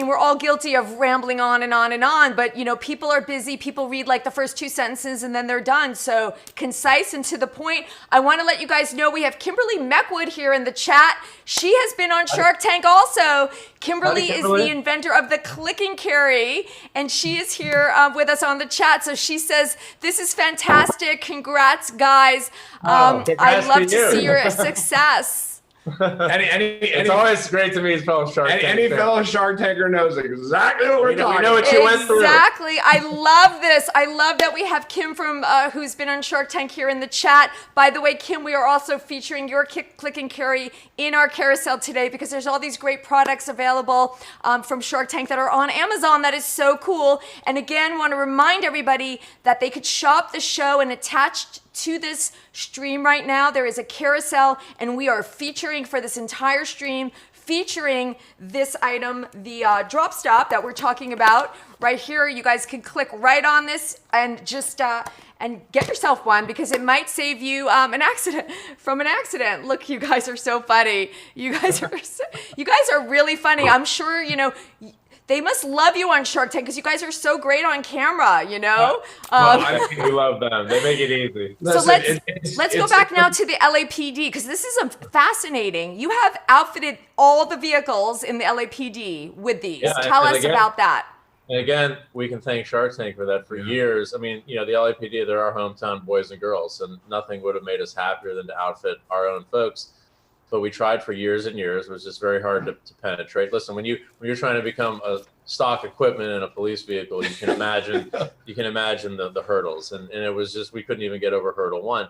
we're all guilty of rambling on and on and on. But, people are busy. People read like the first 2 sentences and then they're done. So concise and to the point. I want to let you guys know we have Kimberly Meckwood here in the chat. She has been on Shark Tank also. Kimberly is the inventor of the Click and Carry. And she is here with us on the chat. So she says, this is fantastic. Congrats, guys. I'd love to see your success. It's always great to meet fellow Shark Tank. Any fellow Shark Tanker knows exactly what we're talking about. We know what you went through. Exactly. I love this. I love that we have Kim from who's been on Shark Tank here in the chat. By the way, Kim, we are also featuring your Click and Carry in our carousel today, because there's all these great products available from Shark Tank that are on Amazon. That is so cool. And again, want to remind everybody that they could shop the show, and attached to this stream right now, there is a carousel, and we are featuring for this entire stream, featuring this item, the drop stop that we're talking about right here. You guys can click right on this and just and get yourself one, because it might save you an accident. Look, you guys are so funny. You guys are really funny. I'm sure they must love you on Shark Tank, because you guys are so great on camera, Well, I think we love them. They make it easy. So let's go back now to the LAPD, because this is fascinating. You have outfitted all the vehicles in the LAPD with these. Tell us about that. And again, we can thank Shark Tank for that for years. I mean, the LAPD, they're our hometown boys and girls, and nothing would have made us happier than to outfit our own folks. But we tried for years and years. It was just very hard to penetrate. Listen, when you're trying to become a stock equipment in a police vehicle, you can imagine the hurdles. And it was just, we couldn't even get over hurdle one.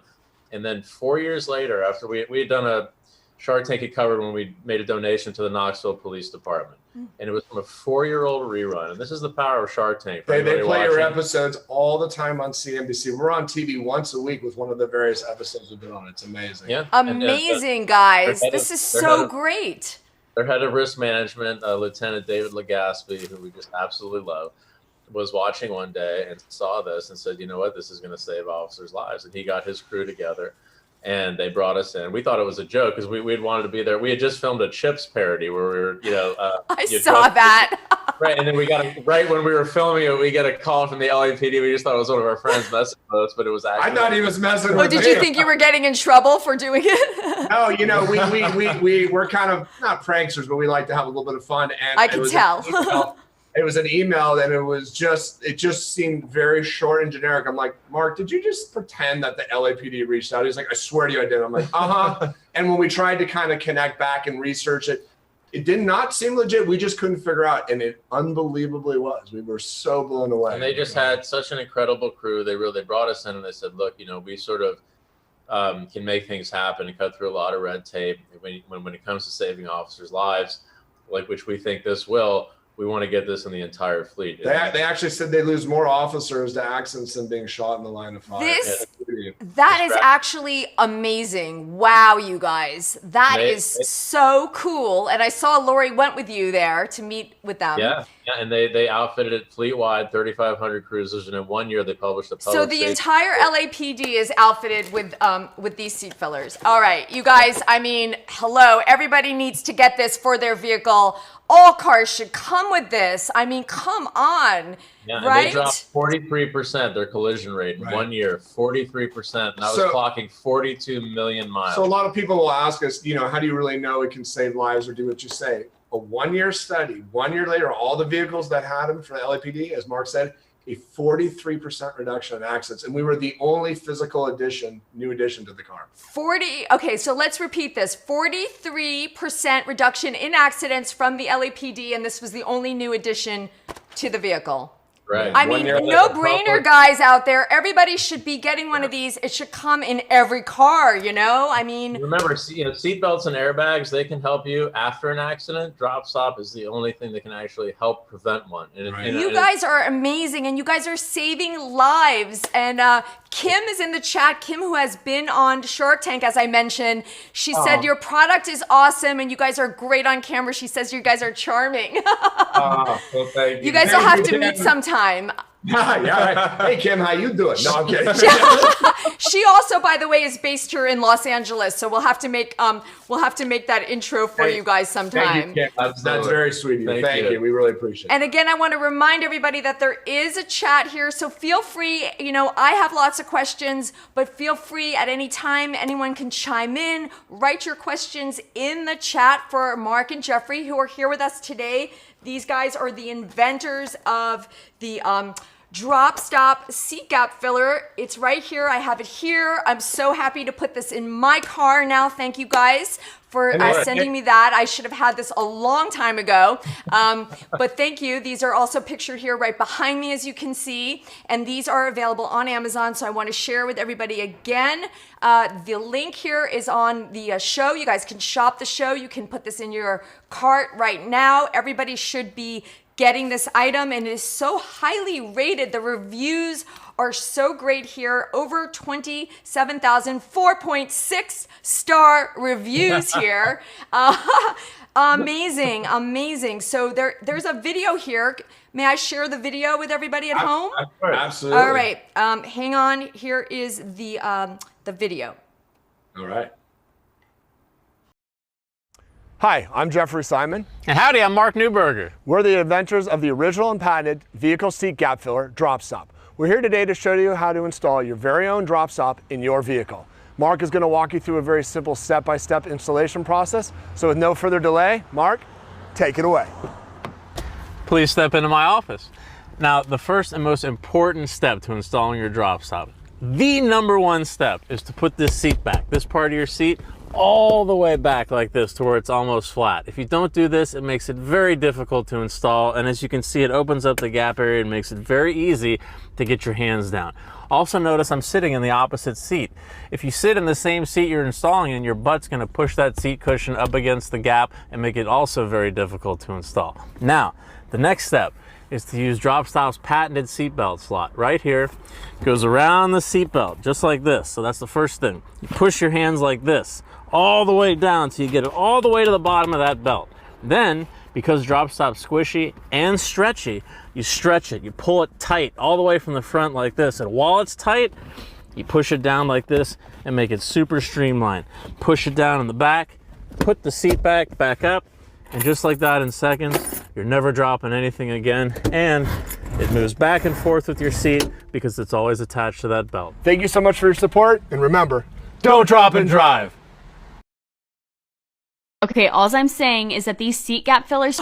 And then 4 years later, after we had done a Shark Tank had covered when we made a donation to the Knoxville Police Department. And it was from a 4-year-old rerun. And this is the power of Shark Tank. They play your episodes all the time on CNBC. We're on TV once a week with one of the various episodes we've been on. It's amazing. Yeah. Amazing, guys. This is so great. Their head of risk management, Lieutenant David Legaspi, who we just absolutely love, was watching one day and saw this and said, you know what, this is going to save officers' lives. And he got his crew together. And they brought us in. We thought it was a joke because we had wanted to be there. We had just filmed a Chips parody where we were, I saw that. Right, and then right when we were filming it, we get a call from the LAPD. We just thought it was one of our friends messing with us, but it was actually. I thought he was messing with me. Did you think you were getting in trouble for doing it? No, we're kind of not pranksters, but we like to have a little bit of fun. And I can tell. It was an email, and it just seemed very short and generic. I'm like, Mark, did you just pretend that the LAPD reached out? He's like, I swear to you, I did. I'm like, And when we tried to kind of connect back and research it, it did not seem legit. We just couldn't figure out, and it unbelievably was. We were so blown away. And they just had such an incredible crew. They brought us in, and they said, look, we sort of can make things happen and cut through a lot of red tape when it comes to saving officers' lives, which we think this will. We want to get this in the entire fleet. They actually said they lose more officers to accidents than being shot in the line of fire. That is actually amazing. Wow, you guys. That is so cool. And I saw Lori went with you there to meet with them. Yeah, and they outfitted it fleet-wide, 3,500 cruisers, and in 1 year they published a public So the entire LAPD is outfitted with these seat fillers. All right, you guys, I mean, hello. Everybody needs to get this for their vehicle. All cars should come with this. I mean, come on, yeah, right? And they dropped 43% their collision rate in 1 year, 43%. And I was clocking 42 million miles. So a lot of people will ask us, how do you really know it can save lives or do what you say? A 1 year study, 1 year later, all the vehicles that had them for the LAPD, as Mark said, a 43% reduction in accidents. And we were the only physical new addition to the car. Okay, so let's repeat this. 43% reduction in accidents from the LAPD, and this was the only new addition to the vehicle. Right. I mean, no-brainer, guys out there. Everybody should be getting one of these. It should come in every car, I mean. Remember, seatbelts and airbags, they can help you after an accident. Drop stop is the only thing that can actually help prevent one. You guys are amazing, and you guys are saving lives. And Kim is in the chat. Kim, who has been on Shark Tank, as I mentioned. She said your product is awesome, and you guys are great on camera. She says you guys are charming. Well, thank you. You guys will have to meet sometime. Yeah, right. Hey, Kim, how you doing? No, I'm kidding. She also, by the way, is based here in Los Angeles, so we'll have to make that intro for you guys sometime. Thank you, Kim. That's very sweet of you. Thank you. We really appreciate it. And again, I want to remind everybody that there is a chat here, so feel free. I have lots of questions, but feel free at any time. Anyone can chime in. Write your questions in the chat for Mark and Jeffrey, who are here with us today. These guys are the inventors of the drop stop seat gap filler. It's right here. I have it here. I'm so happy to put this in my car now. Thank you guys for sending me that. I should have had this a long time ago. But thank you. These are also pictured here right behind me, as you can see. And these are available on Amazon. So I want to share with everybody again. The link here is on the show. You guys can shop the show. You can put this in your cart right now. Everybody should be getting this item, and it is so highly rated. The reviews are so great here. Over 27,000, 4.6 star reviews here. Amazing. So there's a video here. May I share the video with everybody at home? Absolutely. All right. Hang on. Here is the video. All right. Hi, I'm Jeffrey Simon. And howdy, I'm Mark Newberger. We're the inventors of the original and patented vehicle seat gap filler drop stop. We're here today to show you how to install your very own drop stop in your vehicle. Mark is going to walk you through a very simple step-by-step installation process. So with no further delay, Mark, take it away. please step into my office. Now, the first and most important step to installing your drop stop, the number one step, is to put this seat back, this part of your seat, all the way back like this to where it's almost flat. If you don't do this, it makes it very difficult to install, and as you can see, it opens up the gap area and makes it very easy to get your hands down. Also notice I'm sitting in the opposite seat. If you sit in the same seat you're installing in, your butt's gonna push that seat cushion up against the gap and make it also very difficult to install. Now, the next step is to use DropStop's patented seatbelt slot. Right here, it goes around the seatbelt, just like this. So that's the first thing. You push your hands like this, all the way down till you get it all the way to the bottom of that belt. Then, because DropStop's squishy and stretchy, you stretch it, you pull it tight all the way from the front like this. And while it's tight, you push it down like this and make it super streamlined. Push it down in the back, put the seat back up, and just like that in seconds, you're never dropping anything again, and it moves back and forth with your seat because it's always attached to that belt. Thank you so much for your support, and remember, don't drop and drive. Okay, all I'm saying is that these seat gap fillers.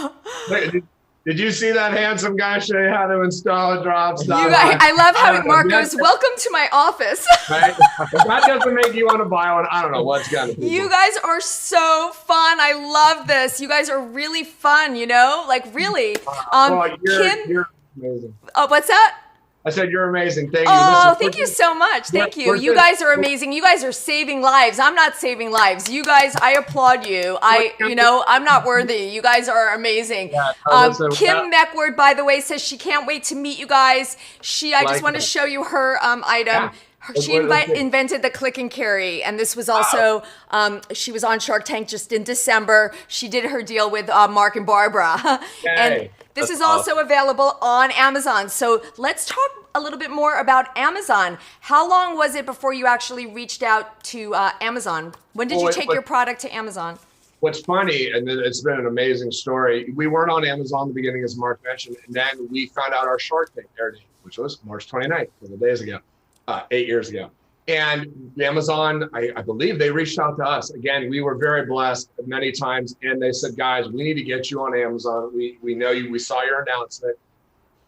Wait, did you see that handsome guy show you how to install a drop stop? You guys, I love how Mark goes, welcome to my office. Right? If that doesn't make you want to buy one, I don't know what's gonna be. You guys are so fun. I love this. You guys are really fun, you know? Like, really. Well, Kim, you're amazing. oh, what's that? I said you're amazing. Thank you. Oh, Listen, thank you so much. Thank you. we're You just- guys are amazing. You guys are saving lives. I'm not saving lives. You guys, I applaud you. I'm not worthy. You guys are amazing. Yeah, listen, Kim Meckward, by the way, says she can't wait to meet you guys. I just want to show you her item. Yeah. She invented the click and carry, and this was also, she was on Shark Tank just in December. She did her deal with Mark and Barbara. And this is also available on Amazon. So let's talk a little bit more about Amazon. How long was it before you actually reached out to Amazon? When did you take your product to Amazon? What's funny, and it's been an amazing story, we weren't on Amazon in the beginning, as Mark mentioned, and then we found out our Shark Tank air date, which was March 29th, a couple days ago, 8 years ago. And Amazon, I believe they reached out to us. Again, we were very blessed many times, and they said, guys, we need to get you on Amazon. We know you, we saw your announcement.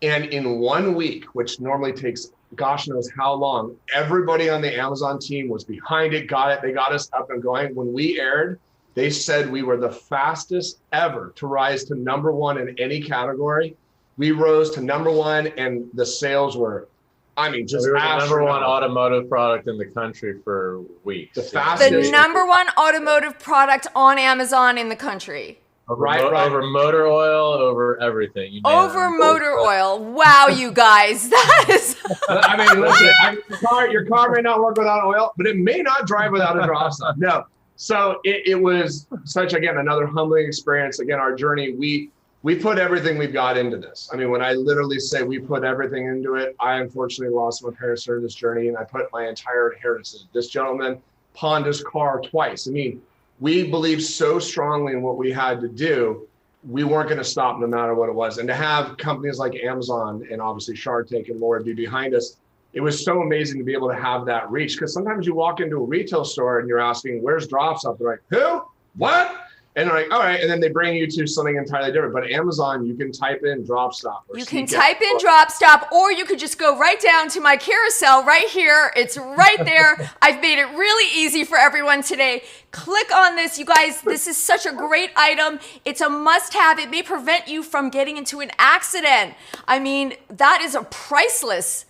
And in 1 week, which normally takes gosh knows how long, everybody on the Amazon team was behind it, got it. They got us up and going. When we aired, they said we were the fastest ever to rise to #1 in any category. We rose to #1, and the sales were, I mean, just we were the #1 astronomical. automotive product in the country for weeks. The fastest. The #1 automotive product on Amazon in the country. Over motor oil, over everything. Over motor oil. Wow, you guys. That is. I mean, listen, your car may not work without oil, but it may not drive without a drop stop. No. So it was such, again, another humbling experience. Again, our journey, we put everything we've got into this. I mean, when I literally say we put everything into it, I unfortunately lost my parents during this journey, and I put my entire inheritance in. This gentleman pawned his car twice. I mean, we believed so strongly in what we had to do, we weren't going to stop no matter what it was. And to have companies like Amazon and obviously Shark Tank and Laura be behind us, it was so amazing to be able to have that reach. Because sometimes you walk into a retail store and you're asking, where's DropStop? They're like, who? What? And they're like, all right. And then they bring you to something entirely different. But Amazon, you can type in DropStop. You can type in DropStop, or you could just go right down to my carousel right here. It's right there. I've made it really easy for everyone today. Click on this, you guys. This is such a great item. It's a must-have. It may prevent you from getting into an accident. I mean, that is a priceless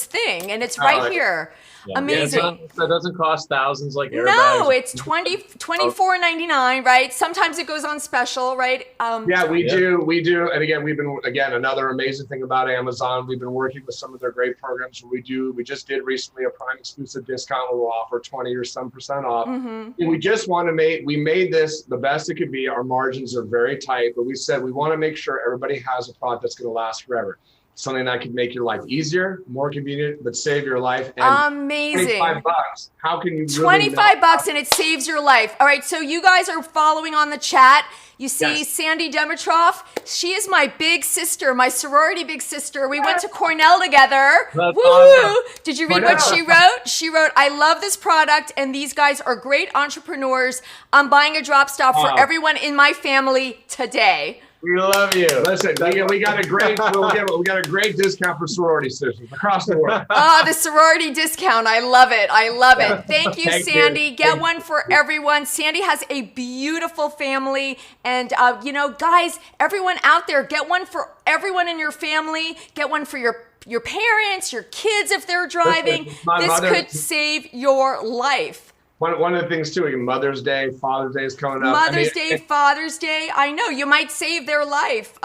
thing, and it's right here. Yeah. Amazing. That doesn't cost thousands like airbags. No, it's $24.99, right? Sometimes it goes on special, right? Yeah, we do. And again, another amazing thing about Amazon, we've been working with some of their great programs where we just did recently a Prime exclusive discount where we'll offer 20 or some percent off. And we just want to we made this the best it could be. Our margins are very tight, but we said we want to make sure everybody has a product that's going to last forever. Something that could make your life easier, more convenient, but save your life. And amazing. $25. How can you $25 and it saves your life. All right, so you guys are following on the chat. You see Sandy Dimitrov. She is my big sister, my sorority big sister. We went to Cornell together. That's Woohoo! awesome. Did you read what she wrote? She wrote, I love this product and these guys are great entrepreneurs. I'm buying a drop stop for everyone in my family today. We love you. Listen, we got a great we got a great discount for sorority sisters across the world. Oh, the sorority discount. I love it. I love it. Thank you, Thank Sandy. you. Get one for everyone. Sandy has a beautiful family. And, guys, everyone out there, get one for everyone in your family. Get one for your parents, your kids if they're driving. This could save your life. One of the things too, Mother's Day, Father's Day is coming up. Mother's Day, Father's Day. I know you might save their life.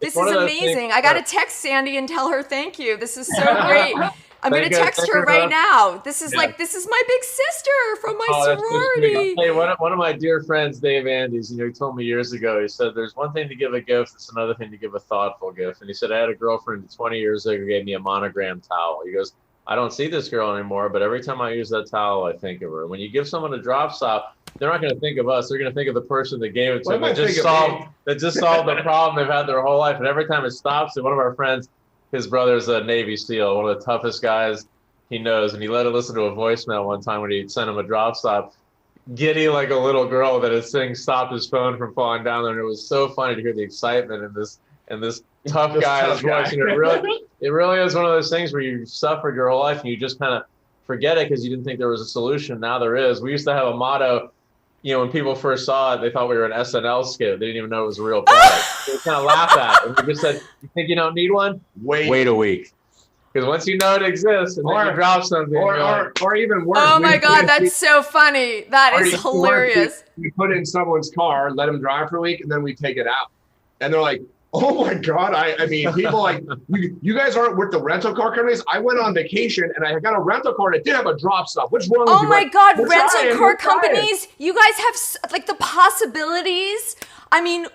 This is amazing. I got to text Sandy and tell her thank you. This is so great. I'm going to text her right now. This is my big sister from my sorority. Hey, one of my dear friends, Dave Andes, he told me years ago, he said, there's one thing to give a gift, it's another thing to give a thoughtful gift. And he said, I had a girlfriend 20 years ago who gave me a monogram towel. He goes, I don't see this girl anymore, but every time I use that towel, I think of her. When you give someone a drop stop, they're not going to think of us. They're going to think of the person that gave it to them that just solved the problem they've had their whole life. And every time it stops, and one of our friends, his brother's a Navy SEAL, one of the toughest guys he knows, and he let her listen to a voicemail one time when he sent him a drop stop. Giddy like a little girl that his thing stopped his phone from falling down there, and it was so funny to hear the excitement in this tough guy's voice. And it really is one of those things where you suffered your whole life and you just kind of forget it because you didn't think there was a solution. Now there is. We used to have a motto, when people first saw it, they thought we were an SNL skit. They didn't even know it was a real product. They kind of laughed at it. And we just said, you think you don't need one? Wait a week. Because once you know it exists and then you drop something. Or even worse. Oh my God, that's so funny. That is hilarious. We put it in someone's car, let them drive for a week, and then we take it out. And they're like, oh my God. I mean, people like, you guys aren't with the rental car companies. I went on vacation and I got a rental car and it did have a drop stop. What's wrong with you? Oh my God, rental car companies. You guys have like the possibilities. I mean,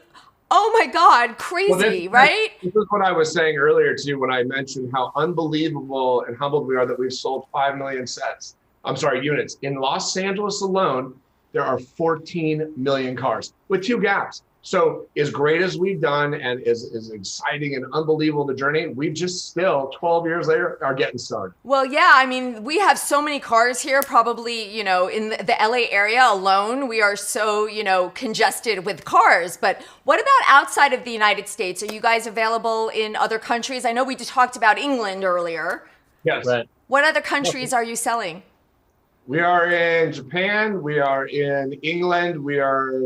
oh my God, crazy, right? This is what I was saying earlier too, when I mentioned how unbelievable and humbled we are that we've sold 5 million units. In Los Angeles alone, there are 14 million cars with 2 gaps. So as great as we've done and as exciting and unbelievable the journey, we've just still 12 years later are getting started. Well, yeah, I mean, we have so many cars here, probably, in the LA area alone, we are so, congested with cars. But what about outside of the United States? Are you guys available in other countries? I know we just talked about England earlier. Yes. Right. What other countries are you selling? We are in Japan. We are in England. We are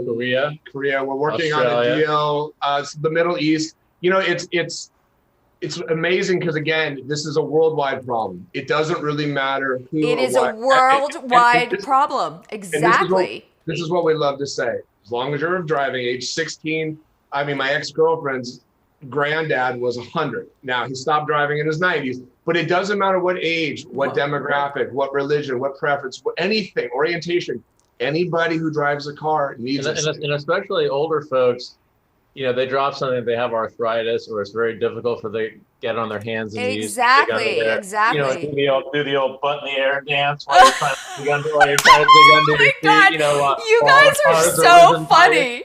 Korea. We're working on a deal. The Middle East. It's amazing because again, this is a worldwide problem. It doesn't really matter who. It is a worldwide problem. Exactly. This is what we love to say. As long as you're driving, age 16. I mean, my ex-girlfriend's granddad was 100. Now he stopped driving in his 90s. But it doesn't matter what age, what demographic, what religion, what preference, anything, orientation. Anybody who drives a car needs it. And especially older folks, they drop something, they have arthritis, or it's very difficult for them to get on their hands and knees. Exactly. Do the old butt in the air dance while you're trying to dig under your feet. You guys are so funny.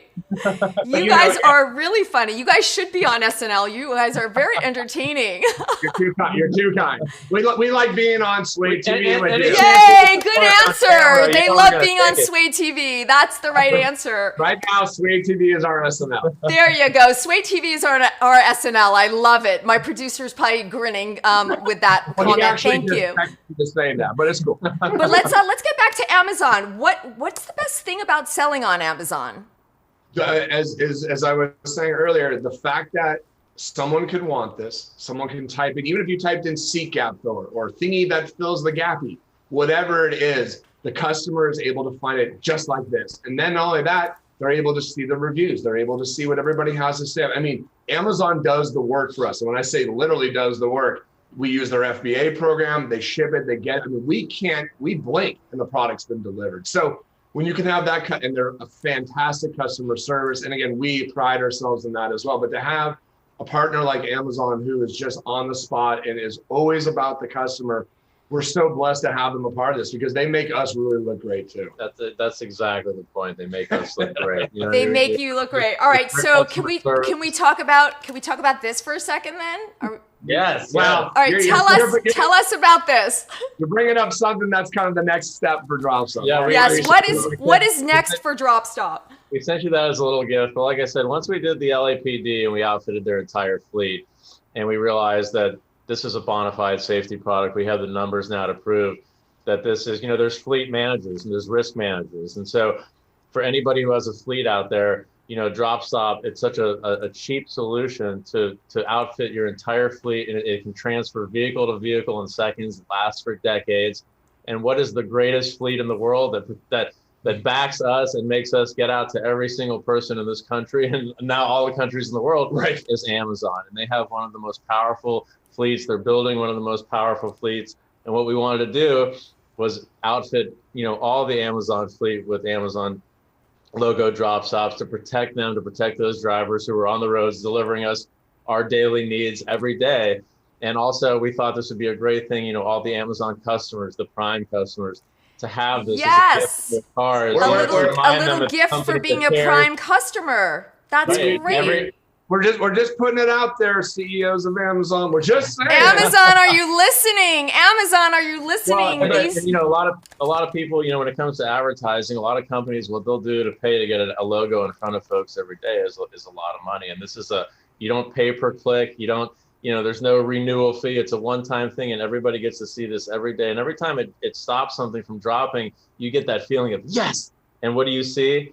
You guys are really funny. You guys should be on SNL. You guys are very entertaining. You're too kind. We like being on Sway TV with you. Yay, good answer. They love being on Sway TV. That's the right answer. Right now, Sway TV is our SNL. There you go. Sway TV is our SNL. I love it. My producer's probably grinning with that comment. Thank you. Just saying that, but it's cool. But let's get back to Amazon. What's the best thing about selling on Amazon? As I was saying earlier, the fact that someone could want this, someone can type it, even if you typed in seat gap filler or thingy that fills the gappy, whatever it is, the customer is able to find it just like this. And then not only that, they're able to see the reviews. They're able to see what everybody has to say. I mean, Amazon does the work for us. And when I say literally does the work, we use their FBA program, they ship it, we blink and the product's been delivered. So when you can have that cut, and they're a fantastic customer service. And again, we pride ourselves in that as well. But to have a partner like Amazon who is just on the spot and is always about the customer, we're so blessed to have them a part of this because they make us really look great too. That's exactly the point. They make us look great. They make you look great. All right. So can we talk about this for a second then? Yes. Well, all right. Tell us about this. You're bringing up something that's kind of the next step for Drop Stop. Yeah. What is next for Drop Stop? we sent you that as a little gift. But like I said, once we did the LAPD and we outfitted their entire fleet, and we realized that this is a bona fide safety product, we have the numbers now to prove that this is, there's fleet managers and there's risk managers. And so for anybody who has a fleet out there, Drop Stop, it's such a cheap solution to outfit your entire fleet, and it can transfer vehicle to vehicle in seconds, lasts for decades. And what is the greatest fleet in the world that backs us and makes us get out to every single person in this country and now all the countries in the world, right, is Amazon. And they have one of the most powerful fleets. They're building one of the most powerful fleets. And what we wanted to do was outfit, all the Amazon fleet with Amazon logo drop stops to protect them, to protect those drivers who are on the roads delivering us our daily needs every day. And also, we thought this would be a great thing, all the Amazon customers, the Prime customers, to have this Yes. as a gift for their cars. A little gift for being a Prime customer. That's great. We're just putting it out there, CEOs of Amazon. We're just saying. Amazon, are you listening? Amazon, are you listening? Well, a lot of people, when it comes to advertising, a lot of companies, what they'll do to pay to get a logo in front of folks every day is a lot of money. And this is you don't pay per click. You don't, there's no renewal fee. It's a one-time thing, and everybody gets to see this every day. And every time it stops something from dropping, you get that feeling of yes. And what do you see?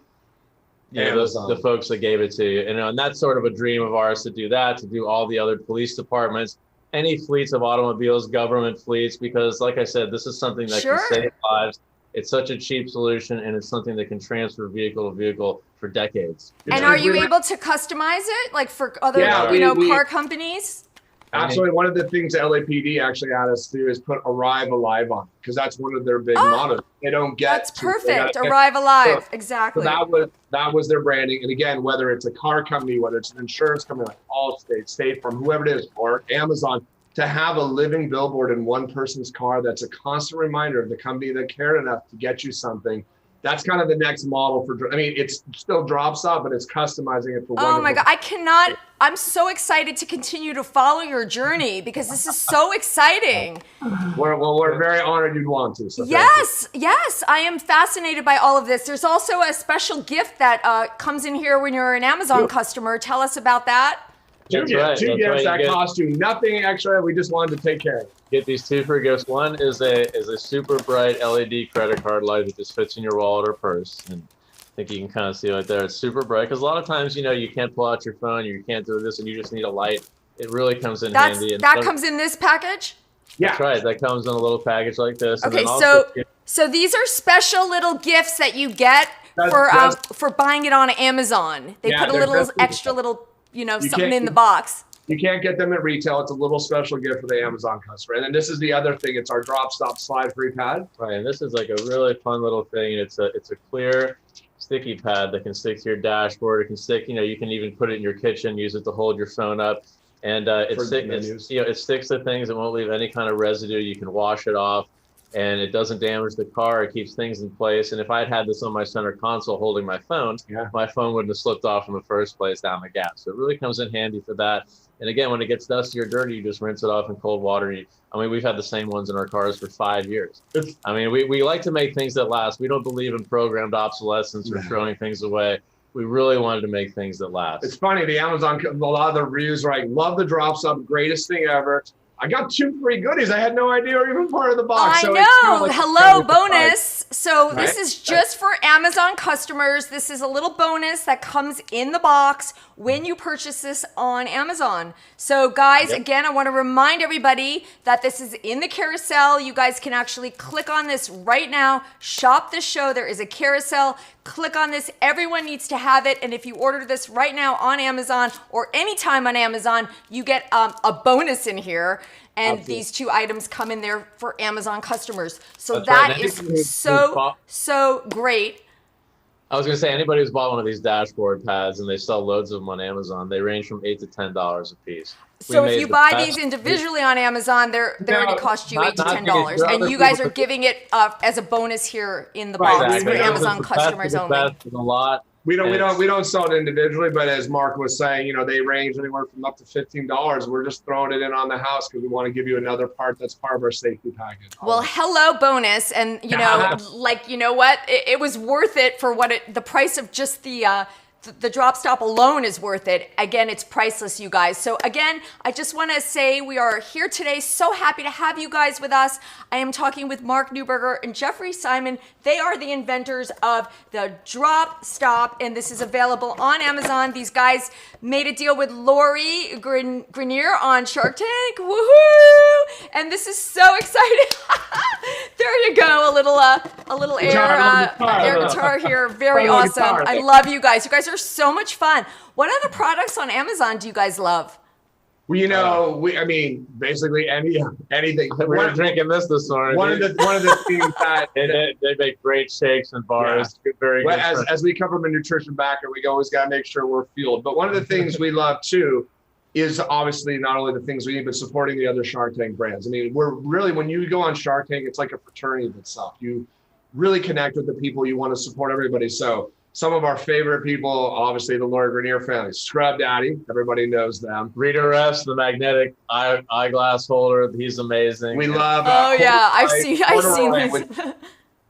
The folks that gave it to you, and that's sort of a dream of ours to do that, to do all the other police departments, any fleets of automobiles, government fleets, because like I said, this is something that can save lives. It's such a cheap solution, and it's something that can transfer vehicle to vehicle for decades. And are you able to customize it, like for other, car companies? Actually, one of the things LAPD actually had us do is put Arrive Alive on, because that's one of their big mottos. They don't get. That's perfect. Arrive Alive, exactly. So that was their branding. And again, whether it's a car company, whether it's an insurance company like Allstate, State Farm, whoever it is, or Amazon, to have a living billboard in one person's car that's a constant reminder of the company that cared enough to get you something. That's kind of the next model for, it's still Drop Stop, but it's customizing it for one. Oh my God, I'm so excited to continue to follow your journey because this is so exciting. We're very honored you'd want to. So yes, I am fascinated by all of this. There's also a special gift that comes in here when you're an Amazon customer. Tell us about that. Two gifts that cost you nothing extra. We just wanted to take care of it. Get these two free gifts. One is a super bright LED credit card light that just fits in your wallet or purse. And I think you can kind of see right there. It's super bright because a lot of times, you can't pull out your phone, you can't do this, and you just need a light. It really comes in handy. That comes in this package? Yeah. That's right. That comes in a little package like this. Okay, and then so these are special little gifts that you get for buying it on Amazon. They put a little extra little, something in the box. You can't get them at retail. It's a little special gift for the Amazon customer. And then this is the other thing. It's our Drop Stop slide free pad. Right, and this is like a really fun little thing. It's a clear sticky pad that can stick to your dashboard. It can stick, you can even put it in your kitchen, use it to hold your phone up. And it sticks to things. It won't leave any kind of residue. You can wash it off, and it doesn't damage the car. It keeps things in place. And if I had this on my center console holding my phone, my phone wouldn't have slipped off in the first place down the gap. So it really comes in handy for that. And again, when it gets dusty or dirty, you just rinse it off in cold water. We've had the same ones in our cars for 5 years. We like to make things that last. We don't believe in programmed obsolescence or throwing things away. We really wanted to make things that last. It's funny, the Amazon, a lot of the reviews are like, love the Drop Stop, greatest thing ever. I got 2 free goodies. I had no idea were even part of the box. I know. Hello, bonus. So this is just for Amazon customers. This is a little bonus that comes in the box when you purchase this on Amazon. So guys, again, I want to remind everybody that this is in the carousel. You guys can actually click on this right now. Shop the show. There is a carousel. Click on this. Everyone needs to have it. And if you order this right now on Amazon or anytime on Amazon, you get a bonus in here. And these 2 items come in there for Amazon customers. So that is so great. I was going to say, anybody who's bought one of these dashboard pads, and they sell loads of them on Amazon, they range from $8 to $10 a piece. So if you buy these individually on Amazon, they're going to cost you $8 to $10. And you guys are giving it as a bonus here in the box for Amazon customers only. A lot. We don't sell it individually, but as Mark was saying, they range anywhere from up to $15. We're just throwing it in on the house because we want to give you another part that's part of our safety package. Well, hello bonus, and you know what? It was worth it for the price of just the drop stop alone is worth it. Again, it's priceless, you guys. So again, I just want to say we are here today. So happy to have you guys with us. I am talking with Mark Newberger and Jeffrey Simon. They are the inventors of the drop stop, and this is available on Amazon. These guys made a deal with Lori Greiner on Shark Tank. Woohoo! And this is so exciting. There you go. A little air guitar here. Very awesome. I love you guys. You guys are so much fun. What other products on Amazon do you guys love? Well, basically anything. We were drinking this morning. One of the things that they make great shakes and bars. Yeah. Very good. As we come from a nutrition background, we always got to make sure we're fueled. But one of the things we love too is obviously not only the things we need, but supporting the other Shark Tank brands. We're really, when you go on Shark Tank, it's like a fraternity of itself. You really connect with the people. You want to support everybody. So some of our favorite people, obviously the Lori Greiner family, Scrub Daddy, everybody knows them. Rita Refs, the magnetic eyeglass holder, he's amazing. We love. I've seen this.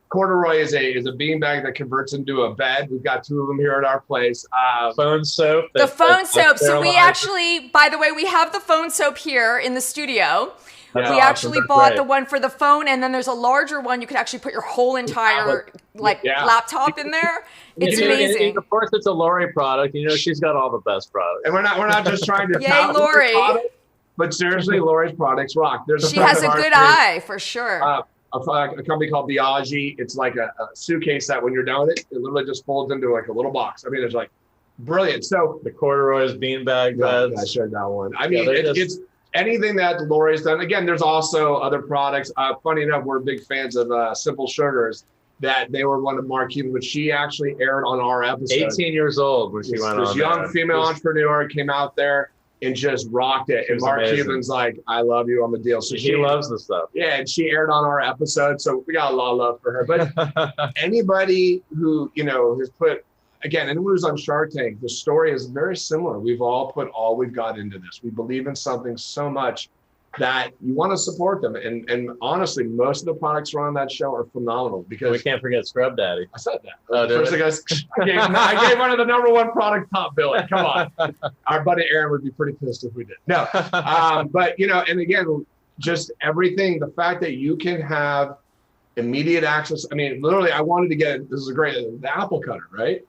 Corduroy is a beanbag that converts into a bed. We've got 2 of them here at our place. Phone soap. The phone soap. So we actually, by the way, we have the phone soap here in the studio. That's we actually bought the one for the phone, and then there's a larger one. You could actually put your whole entire laptop in there. It's amazing. And of course, it's a Lori product. She's got all the best products. And we're not just trying to yay, Lori. But seriously, Lori's products rock. She has a good eye for sure. A company called Biagi. It's like a suitcase that when you're done with it, it literally just folds into like a little box. It's like brilliant. So the corduroy's beanbag beds. I shared that one. It's anything that Lori's done. Again, there's also other products. Funny enough, we're big fans of Simple Sugars. That they were one of Mark Cuban, but she actually aired on our episode. 18 years old when she went on. This young female entrepreneur came out there and just rocked it. And Mark Cuban's like, I love you on the deal. So she loves the stuff. Yeah, and she aired on our episode. So we got a lot of love for her. But anybody who, has put, again, anyone who's on Shark Tank, the story is very similar. We've all put all we've got into this. We believe in something so much that you want to support them. And honestly, most of the products around that show are phenomenal because we can't forget Scrub Daddy. I said that. I gave one of the #1 product top billing. Come on. Our buddy Aaron would be pretty pissed if we did. No. But and again, just everything, the fact that you can have immediate access. Literally I wanted to get, this is the apple cutter, right?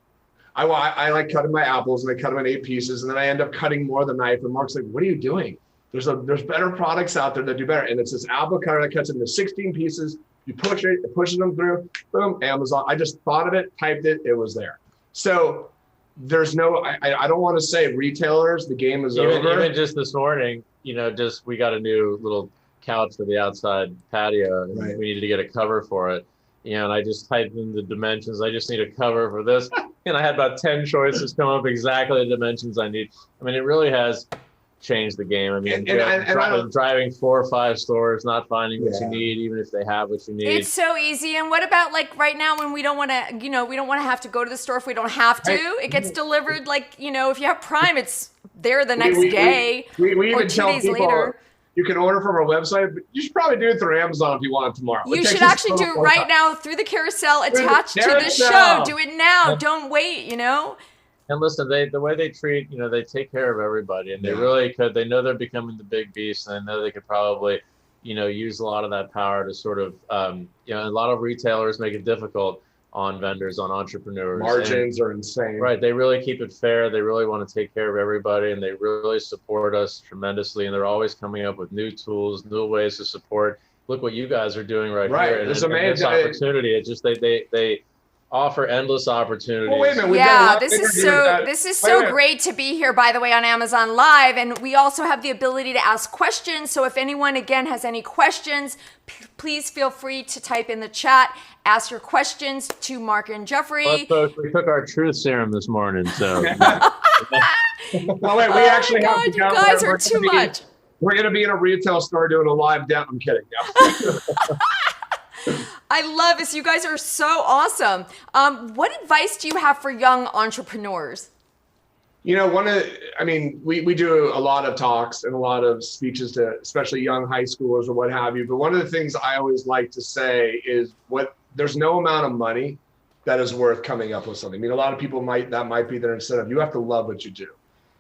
I like cutting my apples and I cut them in 8 pieces and then I end up cutting more than knife. And Mark's like, what are you doing? There's better products out there that do better. And it's this apple cutter that cuts into 16 pieces. You push it, it pushes them through, boom, Amazon. I just thought of it, typed it, it was there. So there's no, I don't want to say retailers, the game is over. Even just this morning, we got a new little couch for the outside patio and we needed to get a cover for it. And I just typed in the dimensions. I just need a cover for this. And I had about 10 choices come up exactly the dimensions I need. It really has changed the game. Driving 4 or 5 stores, not finding what you need, even if they have what you need. It's so easy. And what about right now when we don't want to, we don't want to have to go to the store if we don't have to? It gets delivered if you have Prime, it's there the next day we or even 2 tell days people, later. You can order from our website, but you should probably do it through Amazon if you want it tomorrow. You should actually do it right now through the carousel attached to the show. Do it now. Don't wait, And listen, the way they treat, they take care of everybody, and they really could. They know they're becoming the big beast, and they know they could probably, use a lot of that power to sort of, a lot of retailers make it difficult on vendors, on entrepreneurs. Margins are insane. Right. They really keep it fair. They really want to take care of everybody, and they really support us tremendously. And they're always coming up with new tools, new ways to support. Look what you guys are doing right here. It's amazing. This opportunity. It's just they offer endless opportunities. Well, wait a minute. Yeah, this is so great to be here, by the way, on Amazon Live. And we also have the ability to ask questions. So if anyone, again, has any questions, please feel free to type in the chat. Ask your questions to Mark and Jeffrey. Well, folks, we took our truth serum this morning, so. Well, wait, we actually have to go. You guys are too much. We're going to be in a retail store doing a live demo. I'm kidding. I love this. You guys are so awesome. What advice do you have for young entrepreneurs? You know, we do a lot of talks and a lot of speeches to especially young high schoolers or what have you. But one of the things I always like to say is there's no amount of money that is worth coming up with something. I mean, a lot of people might be their incentive. You have to love what you do.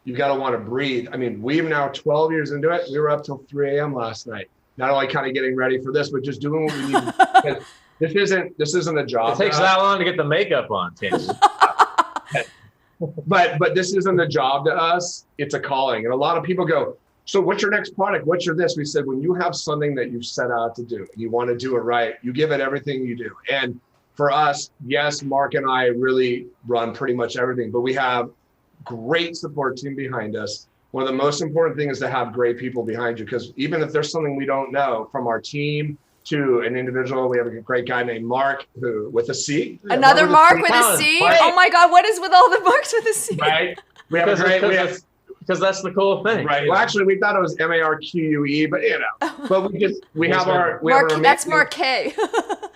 You've got to want to breathe. I mean, we've now 12 years into it. We were up till 3 a.m. last night. Not only kind of getting ready for this, but just doing what we need. This isn't a job. It takes that long to get the makeup on, Tambi. But this isn't a job to us. It's a calling. And a lot of people go, so what's your next product? What's your this? We said, when you have something that you've set out to do and you want to do it right, you give it everything you do. And for us, yes, Mark and I really run pretty much everything, but we have great support team behind us. One of the most important things is to have great people behind you, because even if there's something we don't know, from our team to an individual, we have a great guy named Mark, who with a C. Another Mark with a C? Right. Oh my God, what is with all the Marks with a C? Right. We have because that's the cool thing. Right. Well, actually, we thought it was Marque, but we have our that's Mark K.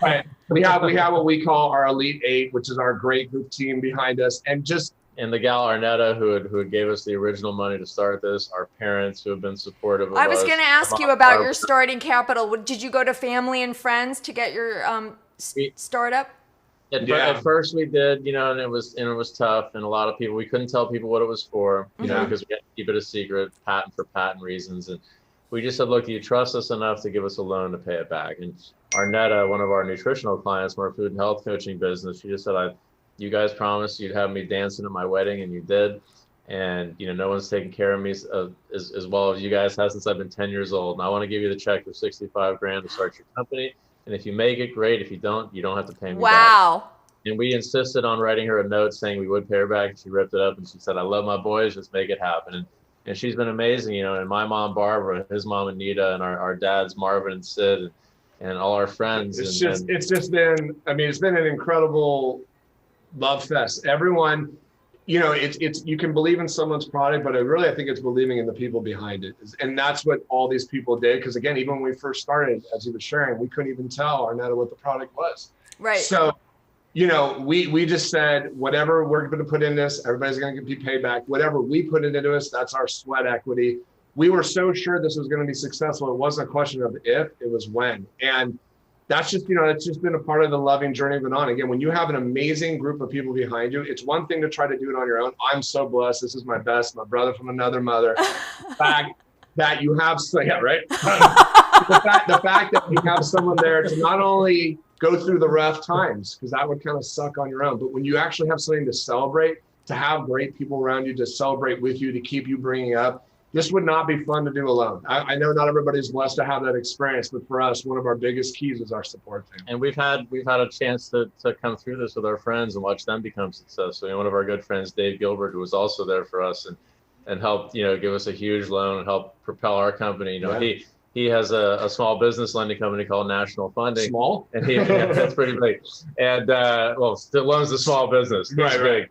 Right. We have what we call our Elite Eight, which is our great group team behind us, and the gal Arnetta who had gave us the original money to start this, our parents who have been supportive of us. I was going to ask you about your starting capital. Did you go to family and friends to get your startup? At first we did, and it was tough, and a lot of people, we couldn't tell people what it was for, because we had to keep it a secret, for patent reasons, and we just said, look, do you trust us enough to give us a loan to pay it back? And Arnetta, one of our nutritional clients from our food and health coaching business, she just said, you guys promised you'd have me dancing at my wedding, and you did. And, no one's taken care of me as well as you guys have since I've been 10 years old. And I want to give you the check for $65,000 to start your company. And if you make it, great. If you don't have to pay me back. And we insisted on writing her a note saying we would pay her back. She ripped it up and she said, I love my boys, just make it happen. And she's been amazing, and my mom, Barbara, his mom, Anita, and our dads, Marvin and Sid, and all our friends. It's been an incredible love fest. Everyone, it's you can believe in someone's product, but I think it's believing in the people behind it. And that's what all these people did. Because again, even when we first started, as he was sharing, we couldn't even tell Arnetta what the product was. Right. So, we just said, whatever we're going to put in this, everybody's going to be paid back. Whatever we put into us, that's our sweat equity. We were so sure this was going to be successful. It wasn't a question of if, it was when. And that's just, it's just been a part of the loving journey we've been on. Again, when you have an amazing group of people behind you, it's one thing to try to do it on your own. I'm so blessed. This is my brother from another mother. The fact that you have, right? the fact that you have someone there to not only go through the rough times, because that would kind of suck on your own, but when you actually have something to celebrate, to have great people around you to celebrate with you, to keep you bringing up, this would not be fun to do alone. I know not everybody's blessed to have that experience, but for us, one of our biggest keys is our support team. And we've had a chance to come through this with our friends and watch them become successful. One of our good friends, Dave Gilbert, who was also there for us and helped, give us a huge loan and help propel our company. He has a small business lending company called National Funding. Small? And that's pretty big. And still loans to small business.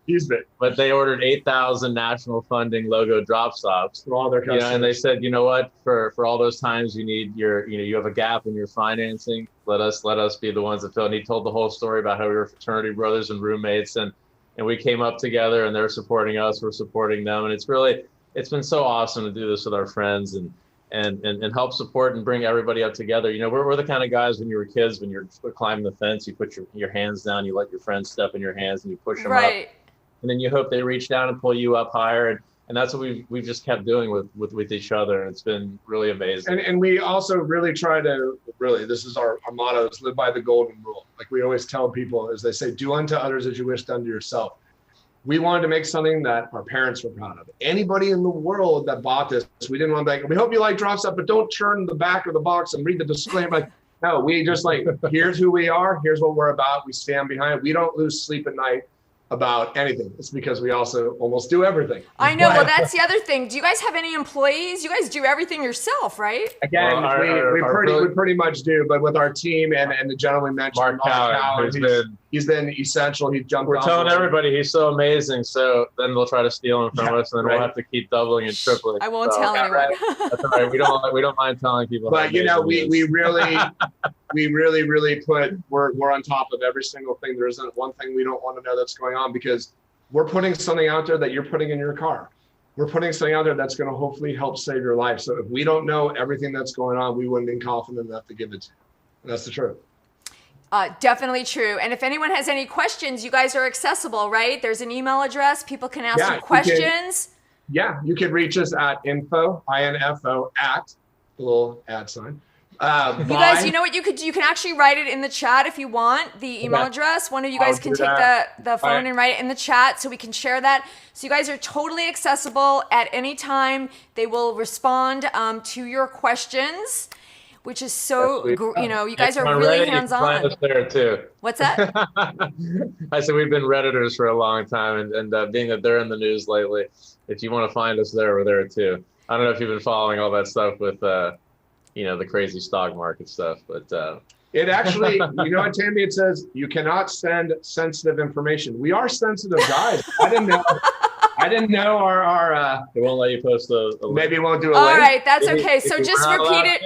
He's big. But they ordered 8,000 National Funding logo drop stops for all their customers. And they said, you know what, for all those times you need you have a gap in your financing, let us be the ones that fill. And he told the whole story about how we were fraternity brothers and roommates, and we came up together, and they're supporting us, we're supporting them, and it's been so awesome to do this with our friends and help support and bring everybody up together. We're the kind of guys when you were kids, when you're climbing the fence, you put your hands down, you let your friends step in your hands and you push them up. And then you hope they reach down and pull you up higher. And that's what we've just kept doing with each other. And it's been really amazing. And we also really try to, this is our motto, is live by the golden rule. Like we always tell people, as they say, do unto others as you wish done to yourself. We wanted to make something that our parents were proud of. Anybody in the world that bought this, we didn't want to be like, we hope you like Drop Stop, but don't turn the back of the box and read the disclaimer. No, we just here's who we are. Here's what we're about. We stand behind it. We don't lose sleep at night about anything. It's because we also almost do everything. I know. Well, that's the other thing. Do you guys have any employees? You guys do everything yourself, right? Again, we pretty much do, but with our team and the gentleman mentioned, Mark Cowan, he's been essential. He's jumped. We're telling everybody he's so amazing. So then they'll try to steal him from us, and then we'll have to keep doubling and tripling. I won't tell anyone. That's all right. We don't mind telling people. But we really we really, really we're on top of every single thing. There isn't one thing we don't want to know that's going on, because we're putting something out there that you're putting in your car. We're putting something out there that's going to hopefully help save your life. So if we don't know everything that's going on, we wouldn't be confident enough to give it to you. And that's the truth. Definitely true. And if anyone has any questions, you guys are accessible, right? There's an email address. People can ask you questions. You can reach us at info, I-N-F-O, at the little @ sign. You guys, you know what you could do? You can actually write it in the chat if you want, the email address. One of you guys can take the phone and write it in the chat so we can share that. So you guys are totally accessible at any time. They will respond to your questions, which is so, you guys are really hands-on. Find us there too. What's that? I said we've been Redditors for a long time, and being that they're in the news lately, if you want to find us there, we're there too. I don't know if you've been following all that stuff with, the crazy stock market stuff, but it actually, you know what, Tambi, it says you cannot send sensitive information. We are sensitive guys. I didn't know our it won't let you post a maybe it won't do a all link. right, that's okay. So just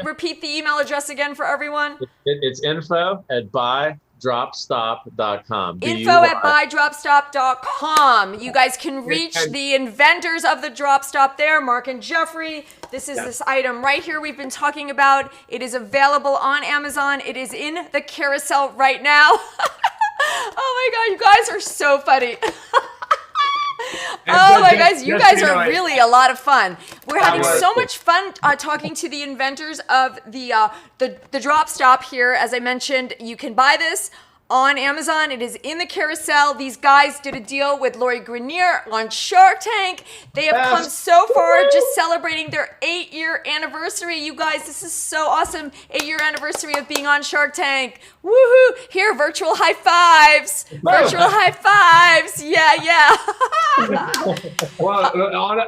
repeat the email address again for everyone. It's info@buydropstop.com. info@buydropstop.com. You guys can reach the inventors of the drop stop there, Mark and Jeffrey. This is this item right here we've been talking about. It is available on Amazon. It is in the carousel right now. Oh my God, you guys are so funny. Oh my guys, you guys are really a lot of fun. We're having so much fun talking to the inventors of the drop stop here. As I mentioned, you can buy this on Amazon. It is in the carousel. These guys did a deal with Lori Grenier on Shark Tank. They have come so far, just celebrating their 8-year anniversary. You guys, this is so awesome. 8-year anniversary of being on Shark Tank. Woohoo! Here, virtual high fives. Virtual high fives. Yeah. Well,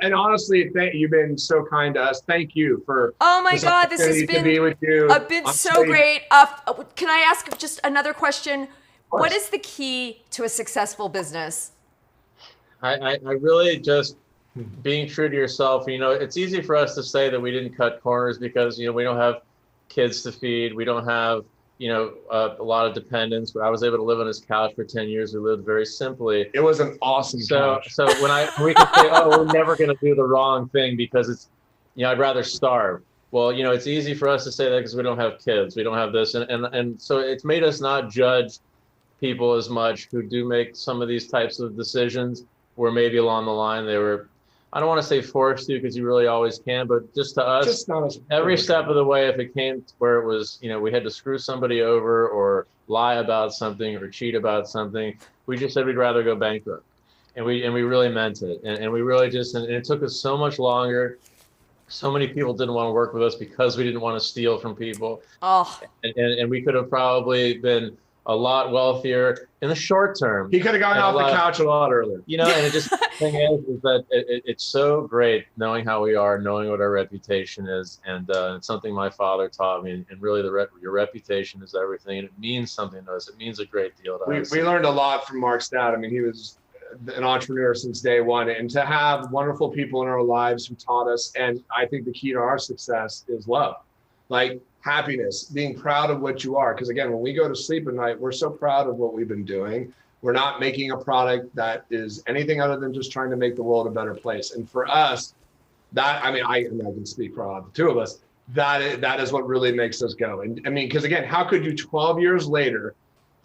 and honestly, you've been so kind to us. Thank you for. Oh my God, this has been so great. Can I ask just another question? What is the key to a successful business? I really just being true to yourself. It's easy for us to say that we didn't cut corners because we don't have kids to feed. We don't have a lot of dependents. I was able to live on his couch for 10 years. We lived very simply. It was an awesome couch. So when we can say, oh, we're never going to do the wrong thing because it's, I'd rather starve. Well, it's easy for us to say that because we don't have kids. We don't have this. And so it's made us not judge people as much who do make some of these types of decisions where maybe along the line they were, I don't want to say forced to because you really always can, but just to us, every step of the way, if it came to where it was, we had to screw somebody over or lie about something or cheat about something, we just said we'd rather go bankrupt. And we really meant it. And we really and it took us so much longer. So many people didn't want to work with us because we didn't want to steal from people. Oh. And we could have probably been a lot wealthier in the short term. He could have gotten off the couch a lot earlier. And it just the thing is that it's so great knowing how we are, knowing what our reputation is, and it's something my father taught me. And really, your reputation is everything, and it means something to us. It means a great deal to us. We learned a lot from Mark's dad. I mean, he was an entrepreneur since day one, and to have wonderful people in our lives who taught us. And I think the key to our success is love, like happiness, being proud of what you are. Because again, when we go to sleep at night, we're so proud of what we've been doing. We're not making a product that is anything other than just trying to make the world a better place. And for us, I can speak for all the two of us, that is what really makes us go. And I mean, because again, how could you 12 years later,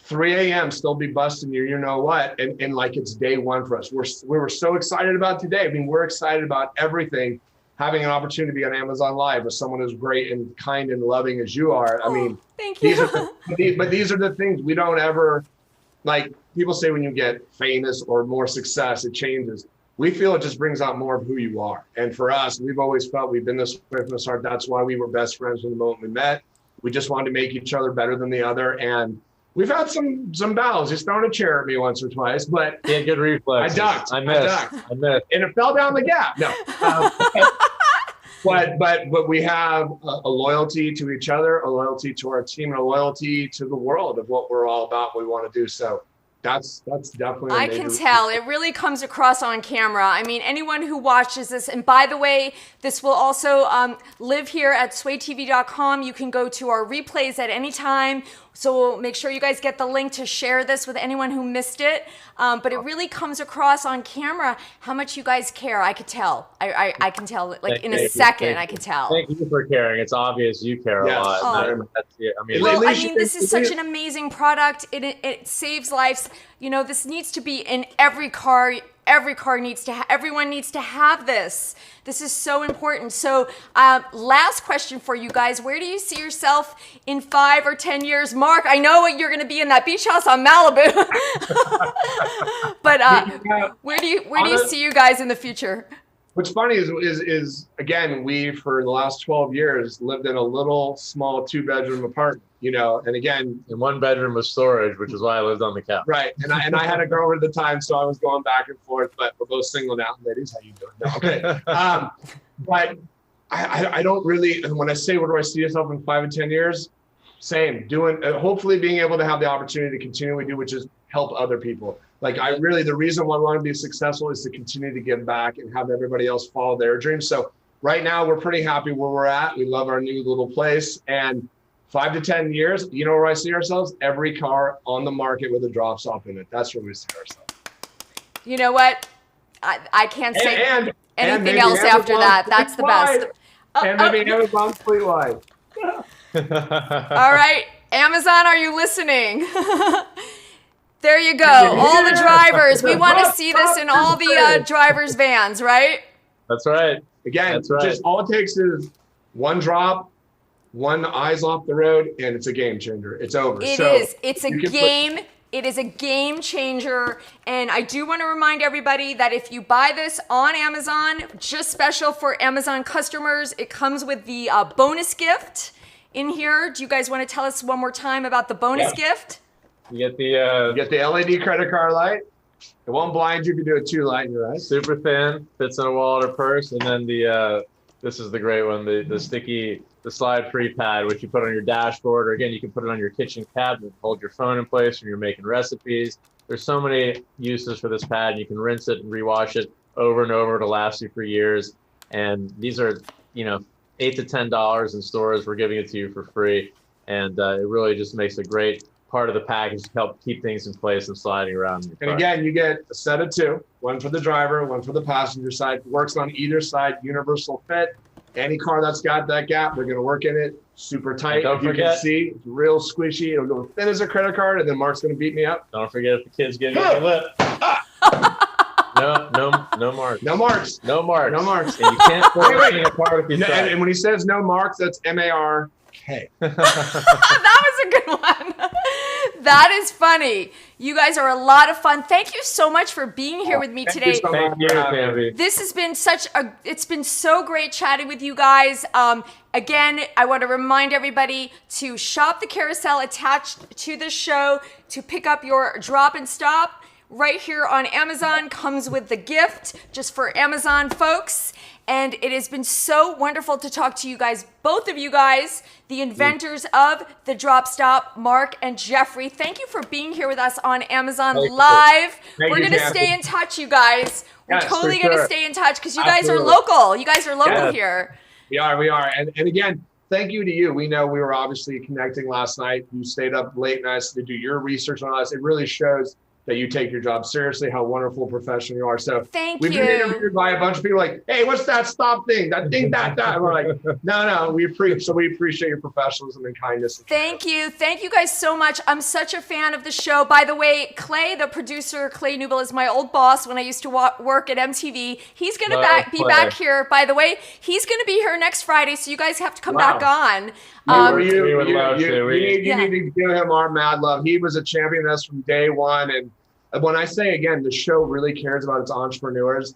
3 a.m. still be busting you know what, and like it's day one for us. We were so excited about today. I mean, we're excited about everything. Having an opportunity to be on Amazon Live with someone as great and kind and loving as you are. I mean, thank you. These are the things we don't ever, like people say when you get famous or more success, it changes. We feel it just brings out more of who you are. And for us, we've always felt we've been this way from the start. That's why we were best friends from the moment we met. We just wanted to make each other better than the other. And we've had some battles. He's thrown a chair at me once or twice, but he had good reflexes. I ducked. I missed. And it fell down the gap. No. But we have a loyalty to each other, a loyalty to our team, and a loyalty to the world of what we're all about, what we want to do. So That's definitely. I can tell. It really comes across on camera. I mean, anyone who watches this, and by the way, this will also live here at swaytv.com. You can go to our replays at any time. So we'll make sure you guys get the link to share this with anyone who missed it. But it really comes across on camera how much you guys care. I could tell. I can tell, like in a second, I can tell. Thank you for caring. It's obvious you care a lot. Oh. I mean, this is such an amazing product. It saves lives. You know, this needs to be in every car. Everyone needs to have this. This is so important. So last question for you guys. Where do you see yourself in 5 or 10 years? Mark, I know you're going to be in that beach house on Malibu. But where do you see you guys in the future? What's funny is again, we for the last 12 years lived in a little small 2-bedroom apartment, you know, and again, in 1 bedroom with storage, which is why I lived on the couch. Right. And I had a girlfriend at the time, so I was going back and forth, but we're both single now. Ladies, how you doing? No, okay. But I don't really, and when I say, where do I see yourself in 5 and 10 years? Same, doing, hopefully being able to have the opportunity to continue what we do, which is help other people. Like the reason why I want to be successful is to continue to give back and have everybody else follow their dreams. So right now we're pretty happy where we're at. We love our new little place, and 5 to 10 years, you know where I see ourselves? Every car on the market with a drop stop in it. That's where we see ourselves. You know what? I can't say anything else after that. That's the best. And maybe Amazon fleet-wide. All right, Amazon, are you listening? There you go. All the drivers. We want to see this in all the drivers' vans, right? That's right. Again, just all it takes is one drop, one eyes off the road, and it's a game changer. It's over. It is. It's a game. It is a game changer. And I do want to remind everybody that if you buy this on Amazon, just special for Amazon customers, it comes with the bonus gift in here. Do you guys want to tell us one more time about the bonus gift? You get the LED credit card light. It won't blind you if you do a 2 light in your eyes. Super thin, fits in a wallet or purse, and then this is the great one, the slide-free pad, which you put on your dashboard, or again, you can put it on your kitchen cabinet, hold your phone in place when you're making recipes. There's so many uses for this pad. You can rinse it and rewash it over and over to last you for years. And these are, you know, $8 to $10 in stores. We're giving it to you for free, and it really just makes a great part of the package to help keep things in place and sliding around. And again, you get a set of 2, one for the driver, one for the passenger side. It works on either side, universal fit. Any car that's got that gap, they're going to work in it super tight. Don't forget, you can see, it's real squishy. It'll go thin as a credit card, and then Mark's going to beat me up. Don't forget if the kids get in your lip. No marks. No marks. No marks. No marks. And you can't pull anything apart if you try. And when he says no marks, that's M-A-R-K. That was a good one. That is funny. You guys are a lot of fun. Thank you so much for being here with me today. Thank you, Tambi. This has been it's been so great chatting with you guys. Again, I want to remind everybody to shop the carousel attached to the show to pick up your drop and stop. Right here on Amazon comes with the gift just for Amazon folks. And it has been so wonderful to talk to you guys, both of you guys, the inventors of the drop stop, Mark and Jeffrey. Thank you for being here with us on Amazon Live. We're going to stay in touch, you guys. We're totally going to stay in touch because you guys are local. You guys are local here. We are. And again, thank you to you. We know we were obviously connecting last night. You stayed up late nights to do your research on us. It really shows that you take your job seriously, how wonderful professional you are. So we've been interviewed by a bunch of people like, hey, what's that stop thing? That thing, that. And we're like, no, we appreciate your professionalism and kindness. Thank you. Thank you guys so much. I'm such a fan of the show. By the way, Clay, the producer, Clay Newell, is my old boss when I used to work at MTV. He's going to be back here. By the way, he's going to be here next Friday, so you guys have to come back on. You need to give him our mad love. He was a champion of us from day one. And when I say, again, the show really cares about its entrepreneurs,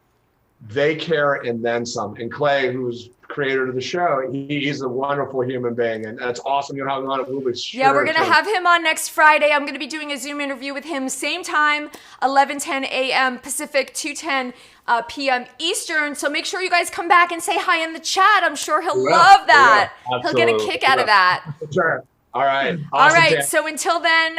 they care and then some. And Clay, who's creator of the show, he's a wonderful human being. And that's awesome. You'll have him on a movie. Yeah, we're going to have him on next Friday. I'm going to be doing a Zoom interview with him, same time, 11:10 a.m. Pacific, 2:10 p.m. Eastern. So make sure you guys come back and say hi in the chat. I'm sure he'll love that. He'll get a kick out of that. Sure. All right. All Awesome, right. Tam. So until then,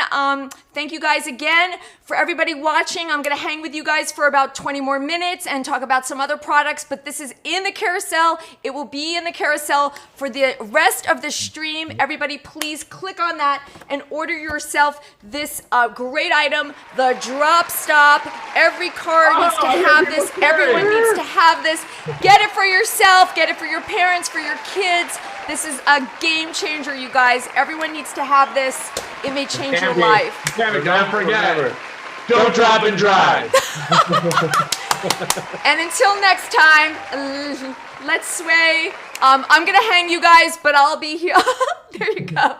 thank you guys again. For everybody watching, I'm going to hang with you guys for about 20 more minutes and talk about some other products, but this is in the carousel. It will be in the carousel for the rest of the stream. Everybody, please click on that and order yourself this great item, the Drop Stop. Every car needs to have this. Everyone needs to have this. Get it for yourself. Get it for your parents, for your kids. This is a game changer, you guys. Everyone needs to have this. It may change your life. Tambi, don't forget. Don't drop and drive. And until next time, let's sway. I'm going to hang you guys, but I'll be here. There you go.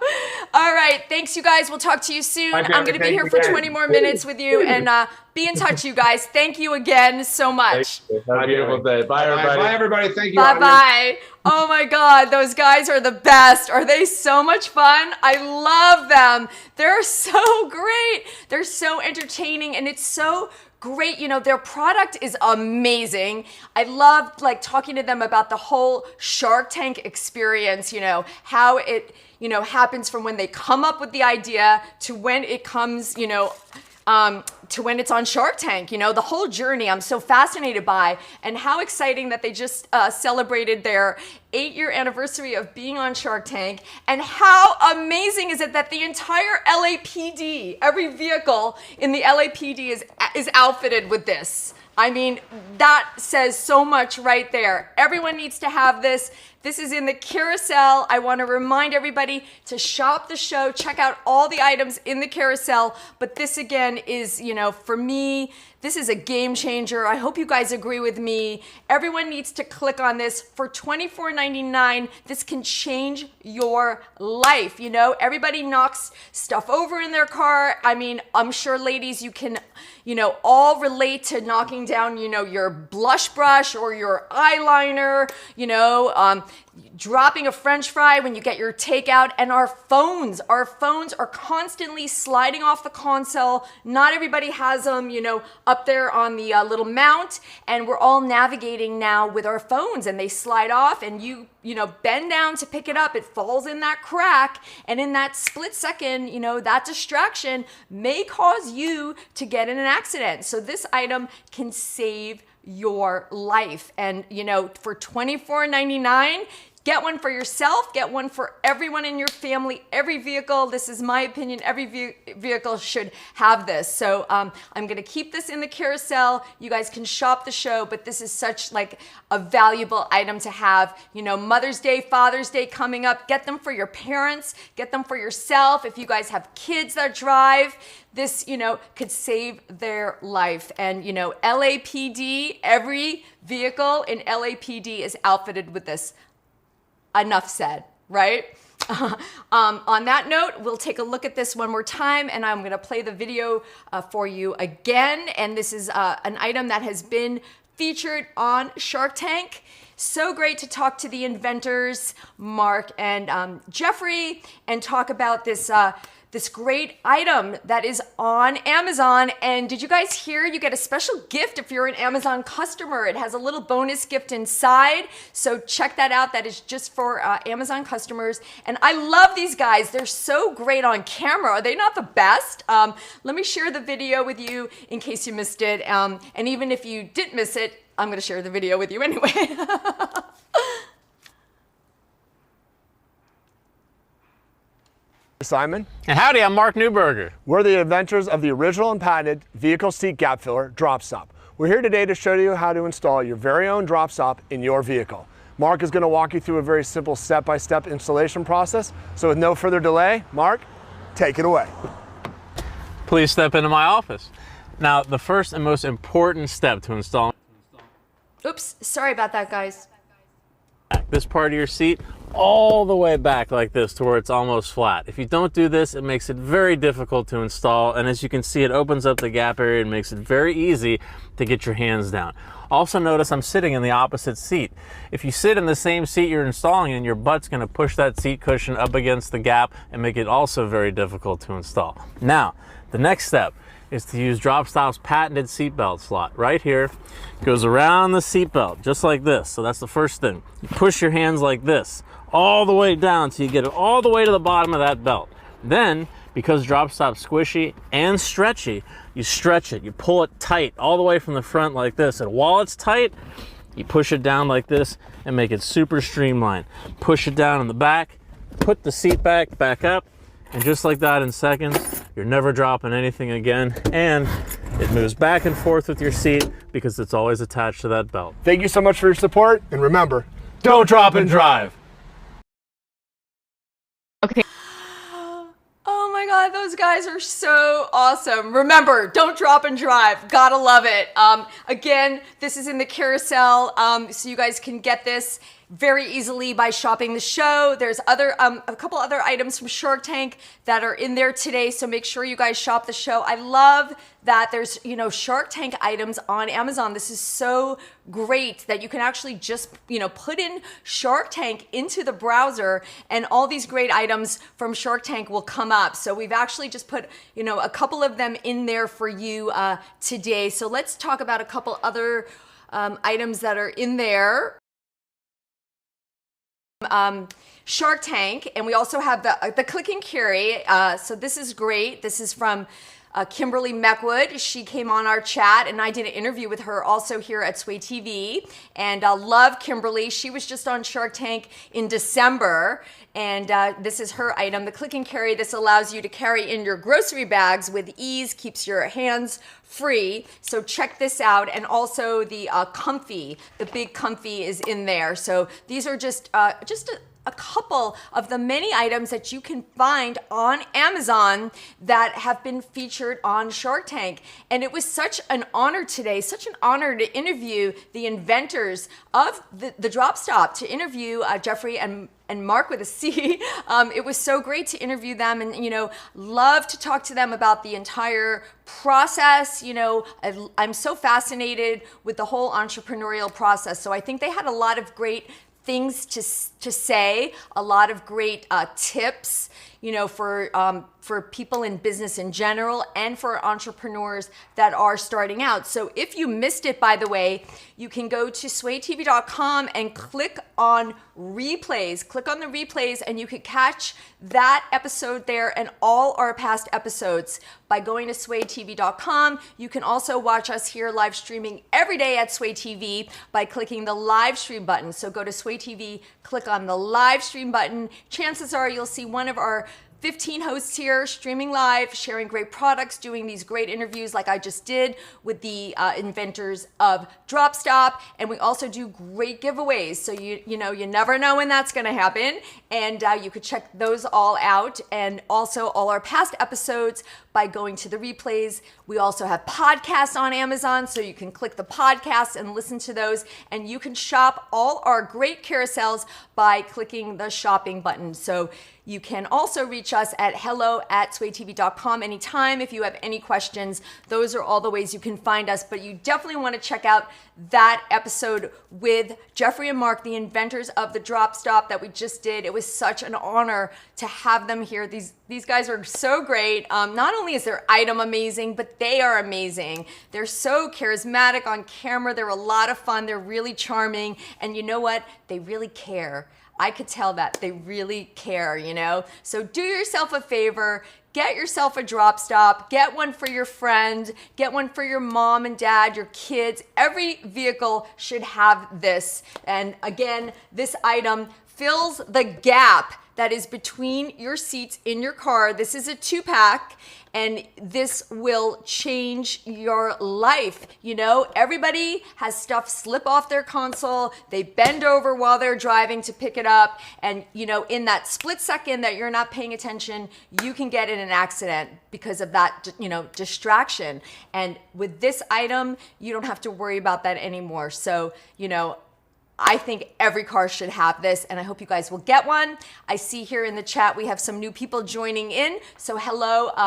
All right. Thanks, you guys. We'll talk to you soon. Bye, I'm going to be here for 20 more minutes with you. And be in touch, you guys. Thank you again so much. Have a beautiful day. Bye, everybody. Bye, everybody. Thank you. Bye-bye. Oh, my God. Those guys are the best. Are they so much fun? I love them. They're so great. They're so entertaining, and it's so great. You know, their product is amazing. I loved like talking to them about the whole Shark Tank experience, you know, how it, you know, happens from when they come up with the idea to when it comes, you know, to when it's on Shark Tank, you know, the whole journey I'm so fascinated by, and how exciting that they just celebrated their 8-year anniversary of being on Shark Tank, and how amazing is it that the entire LAPD, every vehicle in the LAPD is outfitted with this. I mean, that says so much right there. Everyone needs to have this. This is in the carousel. I want to remind everybody to shop the show, check out all the items in the carousel. But this again is, you know, for me, this is a game changer. I hope you guys agree with me. Everyone needs to click on this. For $24.99, this can change your life. You know, everybody knocks stuff over in their car. I mean, I'm sure ladies, you can, you know, all relate to knocking down, you know, your blush brush or your eyeliner, you know, dropping a French fry when you get your takeout. And our phones are constantly sliding off the console. Not everybody has them, you know, up there on the little mount, and we're all navigating now with our phones, and they slide off, and you know, bend down to pick it up, it falls in that crack, and in that split second, you know, that distraction may cause you to get in an accident. So this item can save your life. And, you know, for $24.99, get one for yourself, get one for everyone in your family, every vehicle. This is my opinion. Every vehicle should have this. So I'm going to keep this in the carousel. You guys can shop the show, but this is such like a valuable item to have. You know, Mother's Day, Father's Day coming up. Get them for your parents. Get them for yourself. If you guys have kids that drive, this, you know, could save their life. And, you know, LAPD, every vehicle in LAPD is outfitted with this. Enough said, right? On that note, we'll take a look at this one more time, and I'm going to play the video for you again. And this is an item that has been featured on Shark Tank. So great to talk to the inventors, Mark and Jeffrey, and talk about this this great item that is on Amazon. And did you guys hear you get a special gift if you're an Amazon customer? It has a little bonus gift inside. So check that out. That is just for Amazon customers. And I love these guys. They're so great on camera. Are they not the best? Let me share the video with you in case you missed it. And even if you didn't miss it, I'm going to share the video with you anyway. Simon. And howdy, I'm Mark Newberger. We're the inventors of the original and patented vehicle seat gap filler drop stop. We're here today to show you how to install your very own drop stop in your vehicle. Mark is going to walk you through a very simple step-by-step installation process. So with no further delay, Mark, take it away. Please step into my office. Now, the first and most important step to install Oops, sorry about that, guys. this part of your seat all the way back like this to where it's almost flat. If you don't do this, it makes it very difficult to install, and as you can see, it opens up the gap area and makes it very easy to get your hands down. Also notice I'm sitting in the opposite seat. If you sit in the same seat you're installing in, your butt's going to push that seat cushion up against the gap and make it also very difficult to install. Now, the next step is to use DropStop's patented seatbelt slot. Right here, goes around the seatbelt, just like this. So that's the first thing. You push your hands like this, all the way down so you get it all the way to the bottom of that belt. Then, because drop stop's squishy and stretchy, you stretch it, you pull it tight all the way from the front like this. And while it's tight, you push it down like this and make it super streamlined. Push it down in the back, put the seat back up, and just like that in seconds, you're never dropping anything again. And it moves back and forth with your seat because it's always attached to that belt. Thank you so much for your support, and remember, don't drop and drive. Okay. Oh my God, those guys are so awesome. Remember, don't drop and drive. Gotta love it. Again, this is in the carousel, so you guys can get this very easily by shopping the show. There's a couple other items from Shark Tank that are in there today, so make sure you guys shop the show. I love that there's, Shark Tank items on Amazon. This is so great that you can actually just, put in Shark Tank into the browser and all these great items from Shark Tank will come up. So we've actually just put, a couple of them in there for you today. So let's talk about a couple other items that are in there. Shark Tank, and we also have the click and carry. So this is great. This is from Kimberly Meckwood. She came on our chat, and I did an interview with her also here at Sway TV. And love Kimberly. She was just on Shark Tank in December, and this is her item, the click and carry. This allows you to carry in your grocery bags with ease, keeps your hands free. So check this out. And also the comfy, the big comfy is in there. So these are just a couple of the many items that you can find on Amazon that have been featured on Shark Tank. And it was such an honor today, such an honor to interview the inventors of the Drop Stop, to interview Jeffrey and Mark with a C. It was so great to interview them and, love to talk to them about the entire process. I'm so fascinated with the whole entrepreneurial process. So I think they had a lot of great things to say, a lot of great tips, for people in business in general and for entrepreneurs that are starting out. So if you missed it, by the way, you can go to swaytv.com and click on replays. Click on the replays and you can catch that episode there and all our past episodes by going to swaytv.com. You can also watch us here live streaming every day at Sway TV by clicking the live stream button. So go to Sway TV, click on the live stream button. Chances are you'll see one of our 15 hosts here streaming live, sharing great products, doing these great interviews like I just did with the inventors of Drop Stop. And we also do great giveaways. So you never know when that's going to happen. And you could check those all out, and also all our past episodes by going to the replays. We also have podcasts on Amazon, so you can click the podcasts and listen to those. And you can shop all our great carousels by clicking the shopping button. So you can also reach us at hello@swaytv.com anytime if you have any questions. Those are all the ways you can find us, but you definitely want to check out that episode with Jeffrey and Mark, the inventors of the Drop Stop, that we just did. It was such an honor to have them here. These guys are so great. Not only is their item amazing, but they are amazing. They're so charismatic on camera. They're a lot of fun. They're really charming. And you know what? They really care. I could tell that they really care, So do yourself a favor, get yourself a Drop Stop, get one for your friend, get one for your mom and dad, your kids. Every vehicle should have this. And again, this item fills the gap that is between your seats in your car. This is a 2-pack, and this will change your life. Everybody has stuff slip off their console. They bend over while they're driving to pick it up. And, in that split second that you're not paying attention, you can get in an accident because of that, distraction. And with this item, you don't have to worry about that anymore. So, I think every car should have this, and I hope you guys will get one. I see here in the chat we have some new people joining in. So hello,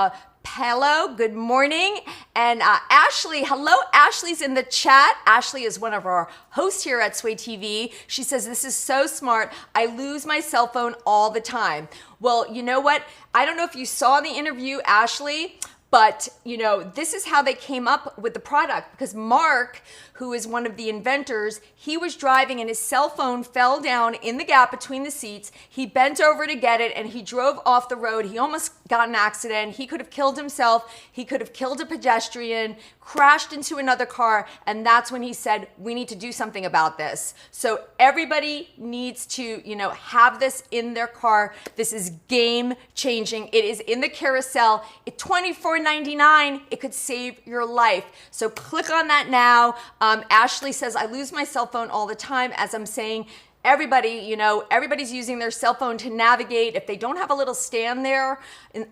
good morning. And Ashley, hello, Ashley's in the chat. Ashley is one of our hosts here at Sway TV. She says, this is so smart. I lose my cell phone all the time. Well, you know what? I don't know if you saw the interview, Ashley, But, you know, this is how they came up with the product, because Mark, who is one of the inventors, he was driving and his cell phone fell down in the gap between the seats. He bent over to get it and he drove off the road. He almost got in an accident. He could have killed himself. He could have killed a pedestrian, crashed into another car. And that's when he said, we need to do something about this. So everybody needs to, you know, have this in their car. This is game changing. It is in the carousel. At $24.99, it could save your life. So click on that now. Ashley says, I lose my cell phone all the time. As I'm saying, everybody, you know, everybody's using their cell phone to navigate. If they don't have a little stand there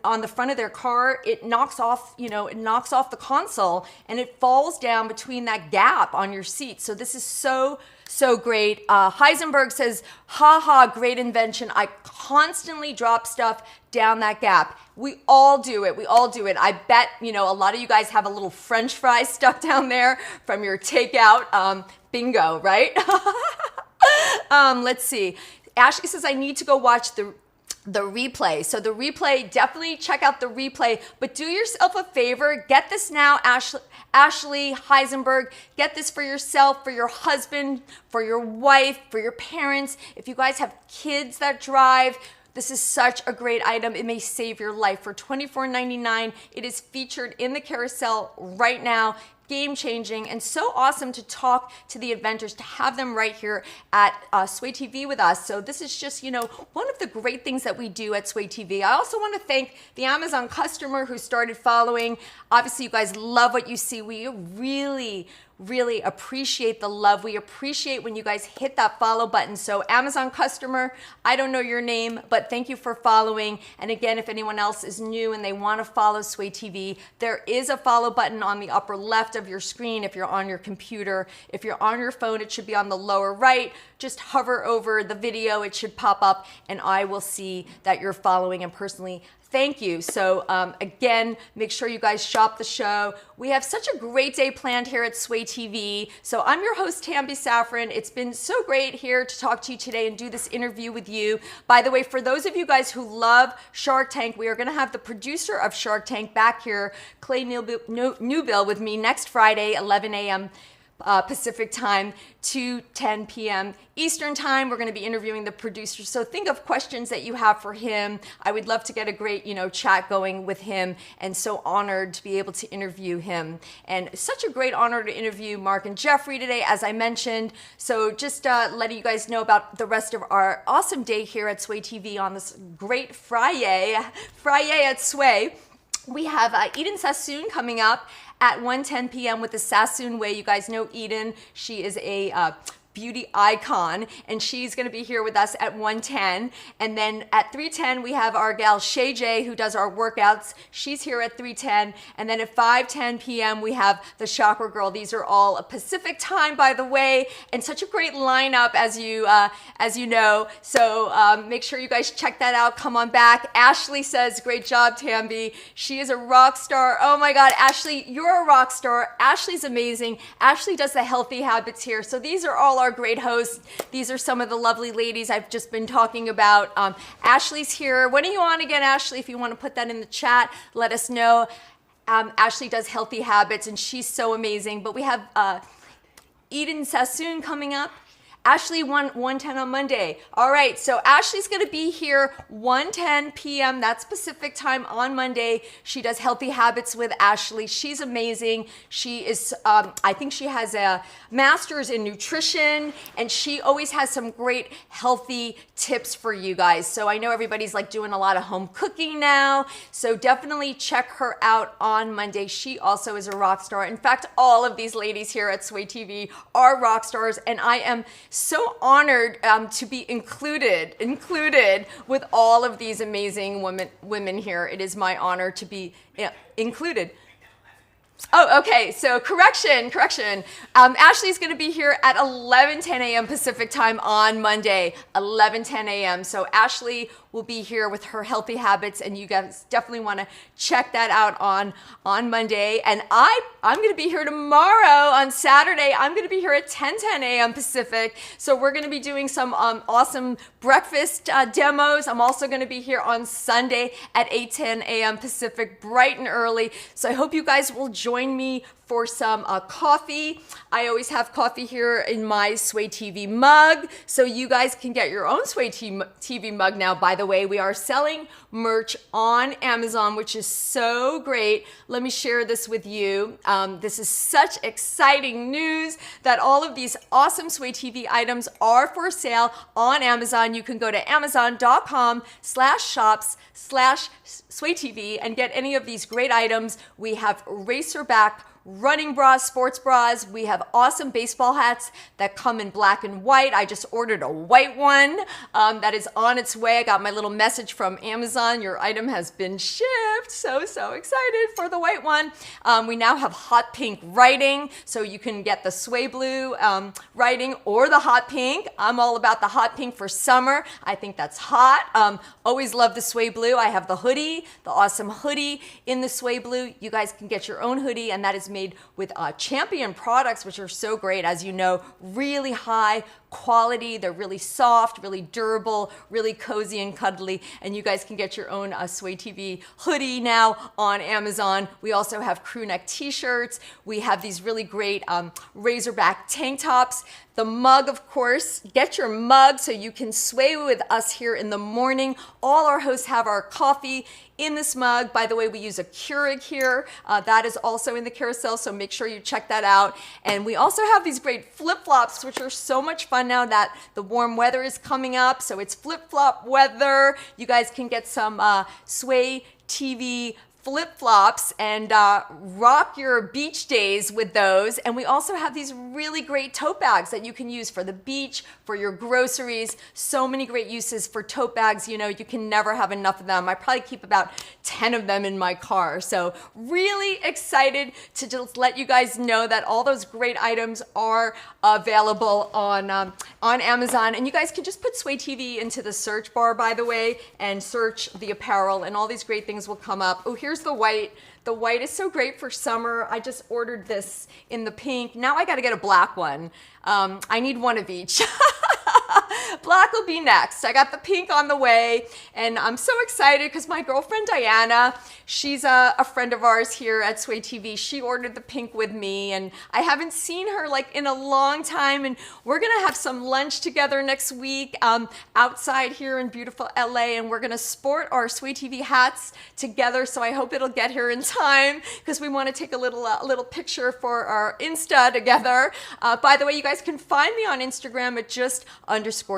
on the front of their car, it knocks off, you know, it knocks off the console and it falls down between that gap on your seat. So this is so great. Heisenberg says, haha, great invention. I constantly drop stuff down that gap. We all do it. We all do it. I bet, you know, a lot of you guys have a little French fry stuck down there from your takeout. Bingo, right? Let's see. Ashley says, I need to go watch the replay. So the replay, definitely check out the replay, but do yourself a favor. Get this now, Ashley Heisenberg. Get this for yourself, for your husband, for your wife, for your parents. If you guys have kids that drive, this is such a great item. It may save your life. For $24.99, it is featured in the carousel right now. Game changing and so awesome to talk to the inventors, to have them right here at Sway TV with us. So this is just, you know, one of the great things that we do at Sway TV. I also want to thank the Amazon customer who started following. Obviously, you guys love what you see. We really appreciate the love. We appreciate when you guys hit that follow button. So Amazon customer, I don't know your name, but thank you for following. And again, if anyone else is new and they want to follow Sway TV, there is a follow button on the upper left of your screen if you're on your computer. If you're on your phone, it should be on the lower right. Just hover over the video, it should pop up and I will see that you're following and personally thank you. So again, make sure you guys shop the show. We have such a great day planned here at Sway TV. So I'm your host, Tambi Saffron. It's been so great here to talk to you today and do this interview with you. By the way, for those of you guys who love Shark Tank, we are going to have the producer of Shark Tank back here, Clay Newbill, with me next Friday, 11 a.m. Pacific time to 10 p.m. Eastern time. We're going to be interviewing the producer. So think of questions that you have for him. I would love to get a great, you know, chat going with him, and so honored to be able to interview him. And such a great honor to interview Mark and Jeffrey today, as I mentioned. So just letting you guys know about the rest of our awesome day here at Sway TV on this great Friday at Sway. We have Eden Sassoon coming up at 1:10 p.m. with the Sassoon Way. You guys know Eden. She is a beauty icon, and she's going to be here with us at 1:10. And then at 3:10 we have our gal Shay J, who does our workouts. She's here at 3:10. And then at 5:10 p.m. we have the Chakra Girl. These are all Pacific time, by the way, and such a great lineup, as you know. So make sure you guys check that out. Come on back. Ashley says, great job, Tambi. She is a rock star. Oh my God, Ashley, you're a rock star. Ashley's amazing. Ashley does the healthy habits here. So these are all our great hosts. These are some of the lovely ladies I've just been talking about. Ashley's here. When are you on again, Ashley? If you want to put that in the chat, let us know. Ashley does healthy habits and she's so amazing. But we have Eden Sassoon coming up. Ashley, 1:10 on Monday. All right, so Ashley's going to be here 1:10 p.m. That's Pacific time on Monday. She does Healthy Habits with Ashley. She's amazing. She is, I think she has a master's in nutrition, and she always has some great healthy tips for you guys. So I know everybody's like doing a lot of home cooking now, so definitely check her out on Monday. She also is a rock star. In fact, all of these ladies here at Sway TV are rock stars, and I am so honored to be included with all of these amazing women here. It is my honor to be included. Oh, okay, so correction. Ashley's gonna be here at 11:10 a.m. Pacific time on Monday, 11:10 a.m. So Ashley will be here with her healthy habits, and you guys definitely want to check that out on Monday. And I'm going to be here tomorrow on Saturday. I'm going to be here at 10:10 a.m. Pacific. So we're going to be doing some awesome breakfast demos. I'm also going to be here on Sunday at 8:10 a.m. Pacific, bright and early. So I hope you guys will join me for some coffee. I always have coffee here in my Sway TV mug, so you guys can get your own Sway TV mug now. By the way, we are selling merch on Amazon, which is so great. Let me share this with you. This is such exciting news that all of these awesome Sway TV items are for sale on Amazon. You can go to amazon.com/shops/SwayTV and get any of these great items. We have racerback running bras, sports bras. We have awesome baseball hats that come in black and white. I just ordered a white one that is on its way. I got my little message from Amazon. Your item has been shipped. So excited for the white one. We now have hot pink writing, so you can get the Sway Blue writing or the hot pink. I'm all about the hot pink for summer. I think that's hot. Always love the Sway Blue. I have the hoodie, the awesome hoodie in the Sway Blue. You guys can get your own hoodie, and that is made with Champion products, which are so great. As you know, really high quality. They're really soft, really durable, really cozy and cuddly. And you guys can get your own Sway TV hoodie now on Amazon. We also have crew neck t-shirts. We have these really great razorback tank tops. The mug, of course, get your mug so you can sway with us here in the morning. All our hosts have our coffee in this mug. By the way, we use a Keurig here. That is also in the carousel, so make sure you check that out. And we also have these great flip-flops, which are so much fun now that the warm weather is coming up. So it's flip-flop weather. You guys can get some Sway TV flip-flops and rock your beach days with those. And we also have these really great tote bags that you can use for the beach, for your groceries. So many great uses for tote bags. You know, you can never have enough of them. I probably keep about 10 of them in my car. So really excited to just let you guys know that all those great items are available on Amazon. And you guys can just put Sway TV into the search bar, by the way, and search the apparel, and all these great things will come up. Oh, here's the white. The white is so great for summer. I just ordered this in the pink. Now I got to get a black one. I need one of each. Black will be next. I got the pink on the way, and I'm so excited because my girlfriend Diana, she's a friend of ours here at Sway TV. She ordered the pink with me, and I haven't seen her like in a long time, and we're gonna have some lunch together next week outside here in beautiful LA, and we're gonna sport our Sway TV hats together. So I hope it'll get here in time because we want to take a little picture for our Insta together. By the way, you guys can find me on Instagram at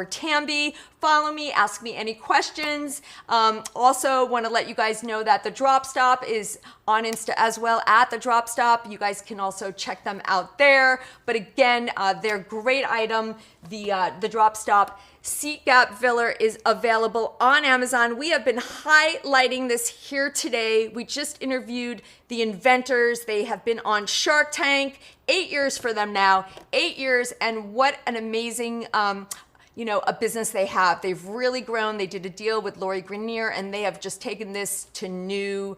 _Tambi. Follow me, ask me any questions. Also want to let you guys know that the Drop Stop is on Insta as well, at the Drop Stop. You guys can also check them out there. But again, they're great item. The Drop Stop seat gap filler is available on Amazon. We have been highlighting this here today. We just interviewed the inventors. They have been on Shark Tank. 8 years for them now, 8 years, and what an amazing a business they have. They've really grown. They did a deal with Lori Greiner, and they have just taken this to new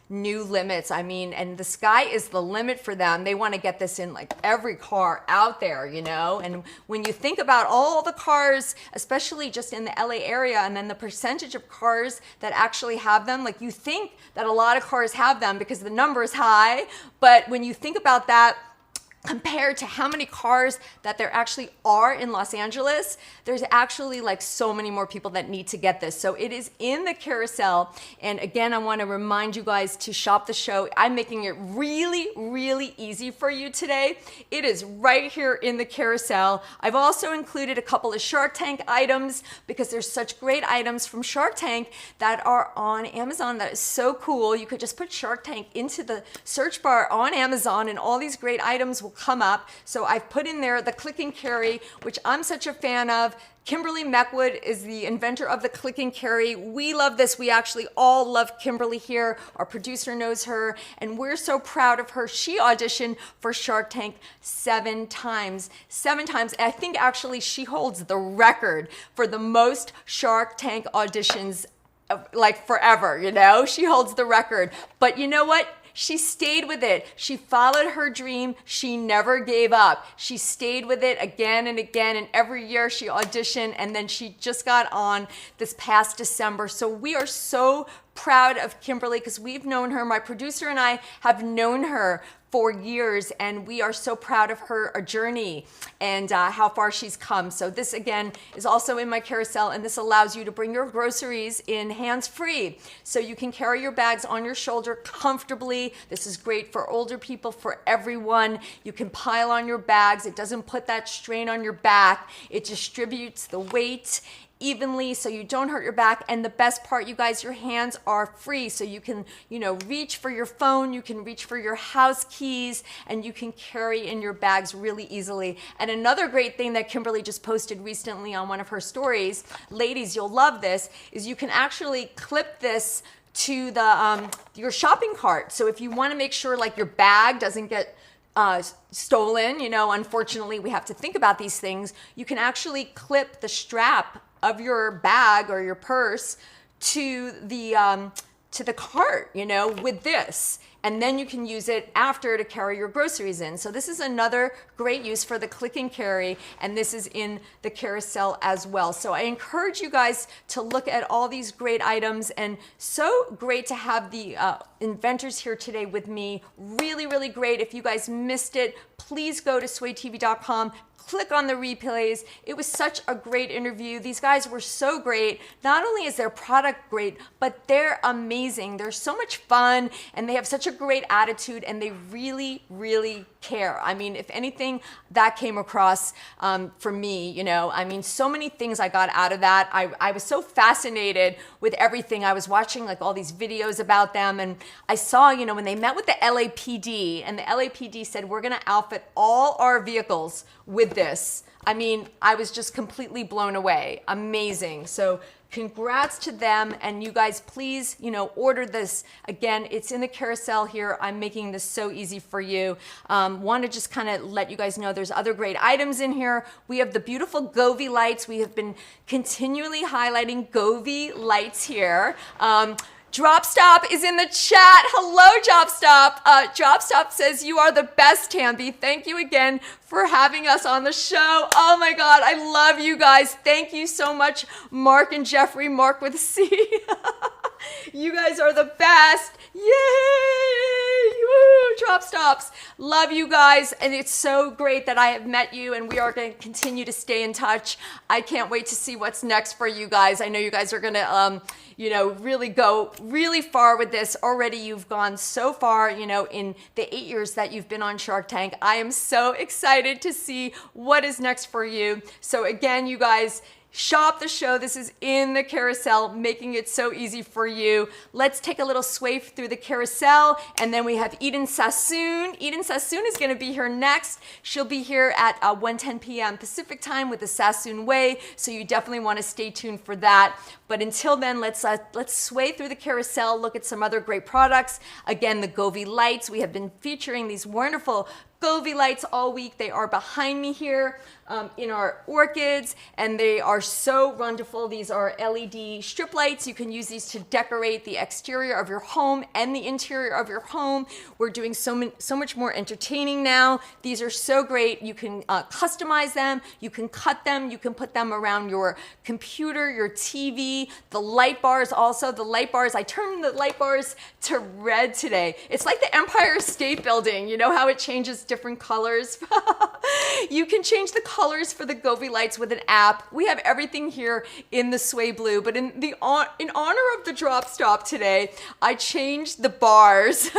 limits. I mean, and the sky is the limit for them. They want to get this in like every car out there, and when you think about all the cars, especially just in the LA area, and then the percentage of cars that actually have them, like you think that a lot of cars have them because the number is high, but when you think about that, compared to how many cars that there actually are in Los Angeles, there's actually like so many more people that need to get this. So it is in the carousel. And again, I want to remind you guys to shop the show. I'm making it really, really easy for you today. It is right here in the carousel. I've also included a couple of Shark Tank items because there's such great items from Shark Tank that are on Amazon. That is so cool. You could just put Shark Tank into the search bar on Amazon, and all these great items will come up. So I've put in there the click and carry, which I'm such a fan of. Kimberly Meckwood is the inventor of the click and carry. We love this. We actually all love Kimberly here. Our producer knows her, and we're so proud of her. She auditioned for Shark Tank 7 times. 7 times. I think actually she holds the record for the most Shark Tank auditions, like forever, you know? She holds the record. But you know what? She stayed with it. She followed her dream. She never gave up. She stayed with it again and again. And every year she auditioned, and then she just got on this past December. So we are so proud of Kimberly because we've known her. My producer and I have known her for years, and we are so proud of her journey and how far she's come. So this again is also in my carousel, and this allows you to bring your groceries in hands-free. So you can carry your bags on your shoulder comfortably. This is great for older people, for everyone. You can pile on your bags. It doesn't put that strain on your back. It distributes the weight evenly so you don't hurt your back. And the best part, you guys, your hands are free, so you can, you know, reach for your phone, you can reach for your house keys, and you can carry in your bags really easily. And another great thing that Kimberly just posted recently on one of her stories, ladies, you'll love this, is you can actually clip this to the your shopping cart. So if you want to make sure like your bag doesn't get stolen, you know, unfortunately we have to think about these things, you can actually clip the strap of your bag or your purse to the cart, you know, with this. And then you can use it after to carry your groceries in. So this is another great use for the click and carry, and this is in the carousel as well. So I encourage you guys to look at all these great items, and so great to have the inventors here today with me. Really, really great. If you guys missed it, please go to swaytv.com. Click on the replays. It was such a great interview. These guys were so great. Not only is their product great, but they're amazing. They're so much fun, and they have such a great attitude, and they really, really care. I mean, if anything, that came across for me, you know. I mean, so many things I got out of that. I was so fascinated with everything. I was watching like all these videos about them, and I saw, you know, when they met with the LAPD, and the LAPD said, we're gonna outfit all our vehicles with this. I mean, I was just completely blown away. Amazing. So congrats to them, and you guys please, you know, order this. Again, it's in the carousel here. I'm making this so easy for you. Want to just kind of let you guys know there's other great items in here. We have the beautiful Govee lights. We have been continually highlighting Govee lights here. Dropstop is in the chat. Hello, Dropstop. Dropstop says, you are the best, Tambi. Thank you again for having us on the show. Oh my God, I love you guys. Thank you so much, Mark and Jeffrey, Mark with a C. You guys are the best. Yay! Woo! Dropstops. Love you guys, and it's so great that I have met you, and we are going to continue to stay in touch. I can't wait to see what's next for you guys. I know you guys are going to, you know, really go really far with this. Already you've gone so far, you know, in the 8 years that you've been on Shark Tank. I am so excited to see what is next for you. So again, you guys, shop the show. This is in the carousel, making it so easy for you. Let's take a little sway through the carousel, and then we have Eden Sassoon. Eden Sassoon is going to be here next. She'll be here at 1:10 p.m. Pacific time with the Sassoon Way, so you definitely want to stay tuned for that. But until then, let's sway through the carousel, look at some other great products. Again, the Govee lights. We have been featuring these wonderful Govee lights all week. They are behind me here in our orchids, and they are so wonderful. These are LED strip lights. You can use these to decorate the exterior of your home and the interior of your home. We're doing so much more entertaining now. These are so great. You can customize them. You can cut them. You can put them around your computer, your TV. The light bars also. The light bars, I turned the light bars to red today. It's like the Empire State Building. You know how it changes different colors? You can change the colors for the Govee lights with an app. We have everything here in the Sway Blue, but in honor of the drop stop today, I changed the bars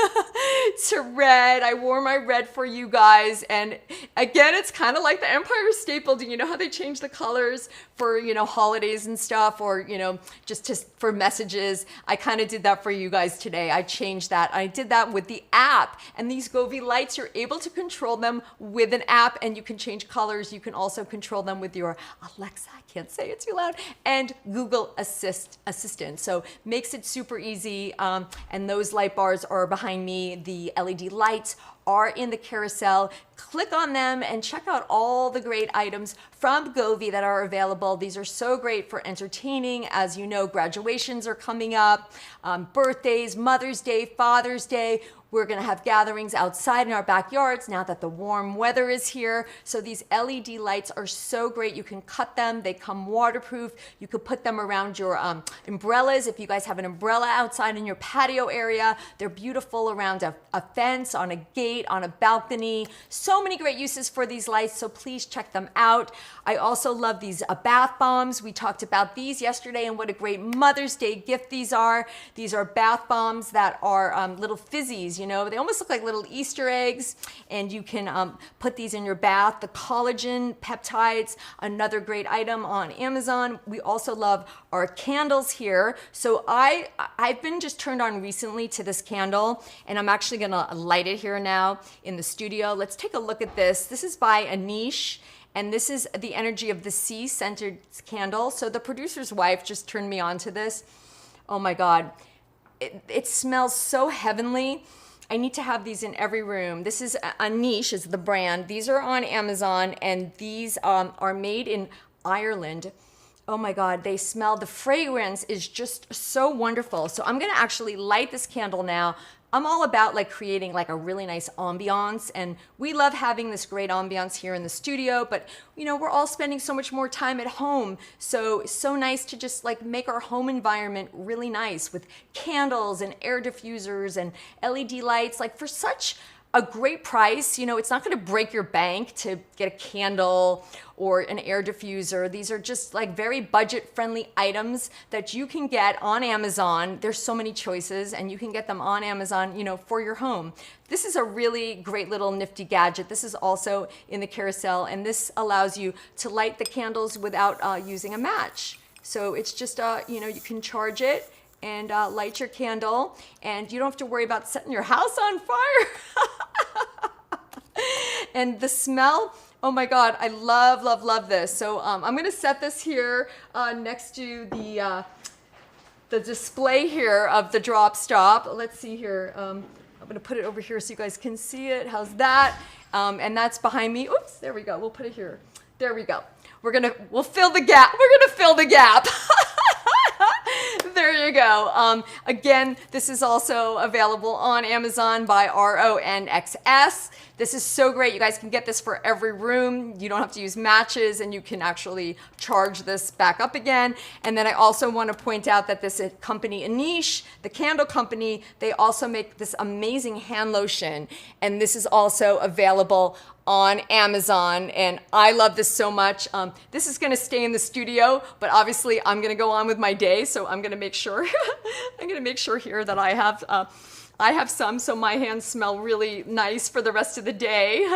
to red. I wore my red for you guys, and again, it's kind of like the Empire State Building. You know how they change the colors for, you know, holidays and stuff, or, you know, just for messages. I kind of did that for you guys today. I changed that. I did that with the app, and these Govee lights, you're able to control them with an app, and you can change colors. You can also control them with your Alexa, I can't say it too loud, and Google Assistant. So makes it super easy. And those light bars are behind me. The LED lights are in the carousel. Click on them and check out all the great items from Govee that are available. These are so great for entertaining. As you know, graduations are coming up, birthdays, Mother's Day, Father's Day. We're gonna have gatherings outside in our backyards now that the warm weather is here. So these LED lights are so great. You can cut them, they come waterproof. You could put them around your umbrellas. If you guys have an umbrella outside in your patio area, they're beautiful around a fence, on a gate, on a balcony. So many great uses for these lights, so please check them out. I also love these bath bombs. We talked about these yesterday and what a great Mother's Day gift these are. These are bath bombs that are little fizzies. You know, they almost look like little Easter eggs, and you can put these in your bath. The collagen peptides, another great item on Amazon. We also love our candles here. So I've been just turned on recently to this candle, and I'm actually gonna light it here now in the studio. Let's take a look at this. This is by Anish, and this is the Energy of the Sea scented candle. So the producer's wife just turned me on to this. Oh my God, it smells so heavenly. I need to have these in every room. This is Anish is the brand. These are on Amazon, and these are made in Ireland. Oh my God, they smell, the fragrance is just so wonderful. So I'm gonna actually light this candle now. I'm all about like creating like a really nice ambiance, and we love having this great ambiance here in the studio, but you know, we're all spending so much more time at home. So it's so nice to just like make our home environment really nice with candles and air diffusers and LED lights, like for such a great price. You know, it's not going to break your bank to get a candle or an air diffuser. These are just like very budget friendly items that you can get on Amazon. There's so many choices, and you can get them on Amazon, you know, for your home. This is a really great little nifty gadget. This is also in the carousel, and this allows you to light the candles without using a match. So it's just, you know, you can charge it and light your candle, and you don't have to worry about setting your house on fire. And the smell, oh my God, I love, love, love this. So I'm gonna set this here next to the display here of the drop stop. Let's see here. I'm gonna put it over here so you guys can see it. How's that? And that's behind me. Oops, there we go. We'll put it here. There we go. We'll fill the gap. We're gonna fill the gap. There you go. Again, this is also available on Amazon by RONXS. This is so great. You guys can get this for every room. You don't have to use matches, and you can actually charge this back up again. And then I also want to point out that this company, Anish, the candle company, they also make this amazing hand lotion. And this is also available on Amazon, and I love this so much. This is gonna stay in the studio, but obviously I'm gonna go on with my day, so I'm gonna make sure I'm gonna make sure here that I have some, so my hands smell really nice for the rest of the day.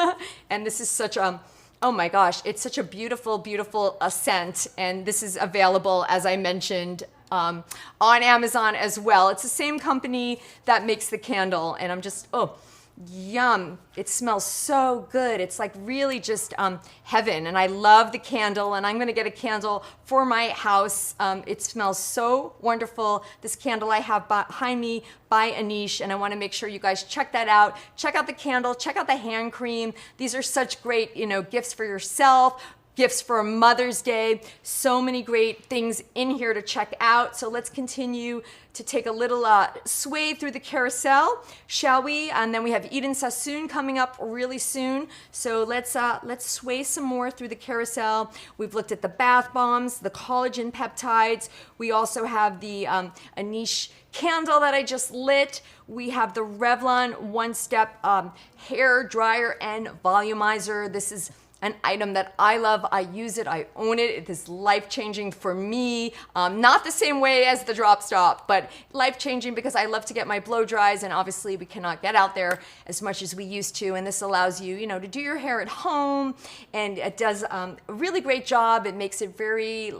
And this is such a, oh my gosh, it's such a beautiful, beautiful scent, and this is available, as I mentioned, on Amazon as well. It's the same company that makes the candle, and I'm just, oh, yum. It smells so good. It's like really just heaven, and I love the candle, and I'm gonna get a candle for my house. It smells so wonderful. This candle I have behind me by Anish, and I wanna make sure you guys check that out. Check out the candle, check out the hand cream. These are such great, you know, gifts for yourself, gifts for Mother's Day. So many great things in here to check out. So let's continue to take a little sway through the carousel, shall we? And then we have Eden Sassoon coming up really soon. So let's sway some more through the carousel. We've looked at the bath bombs, the collagen peptides. We also have the Anish candle that I just lit. We have the Revlon One Step hair dryer and volumizer. This is an item that I love. I use it, I own it. It is life-changing for me. Not the same way as the Drop Stop, but life-changing because I love to get my blow dries, and obviously we cannot get out there as much as we used to, and this allows you, to do your hair at home, and it does a really great job. It makes it very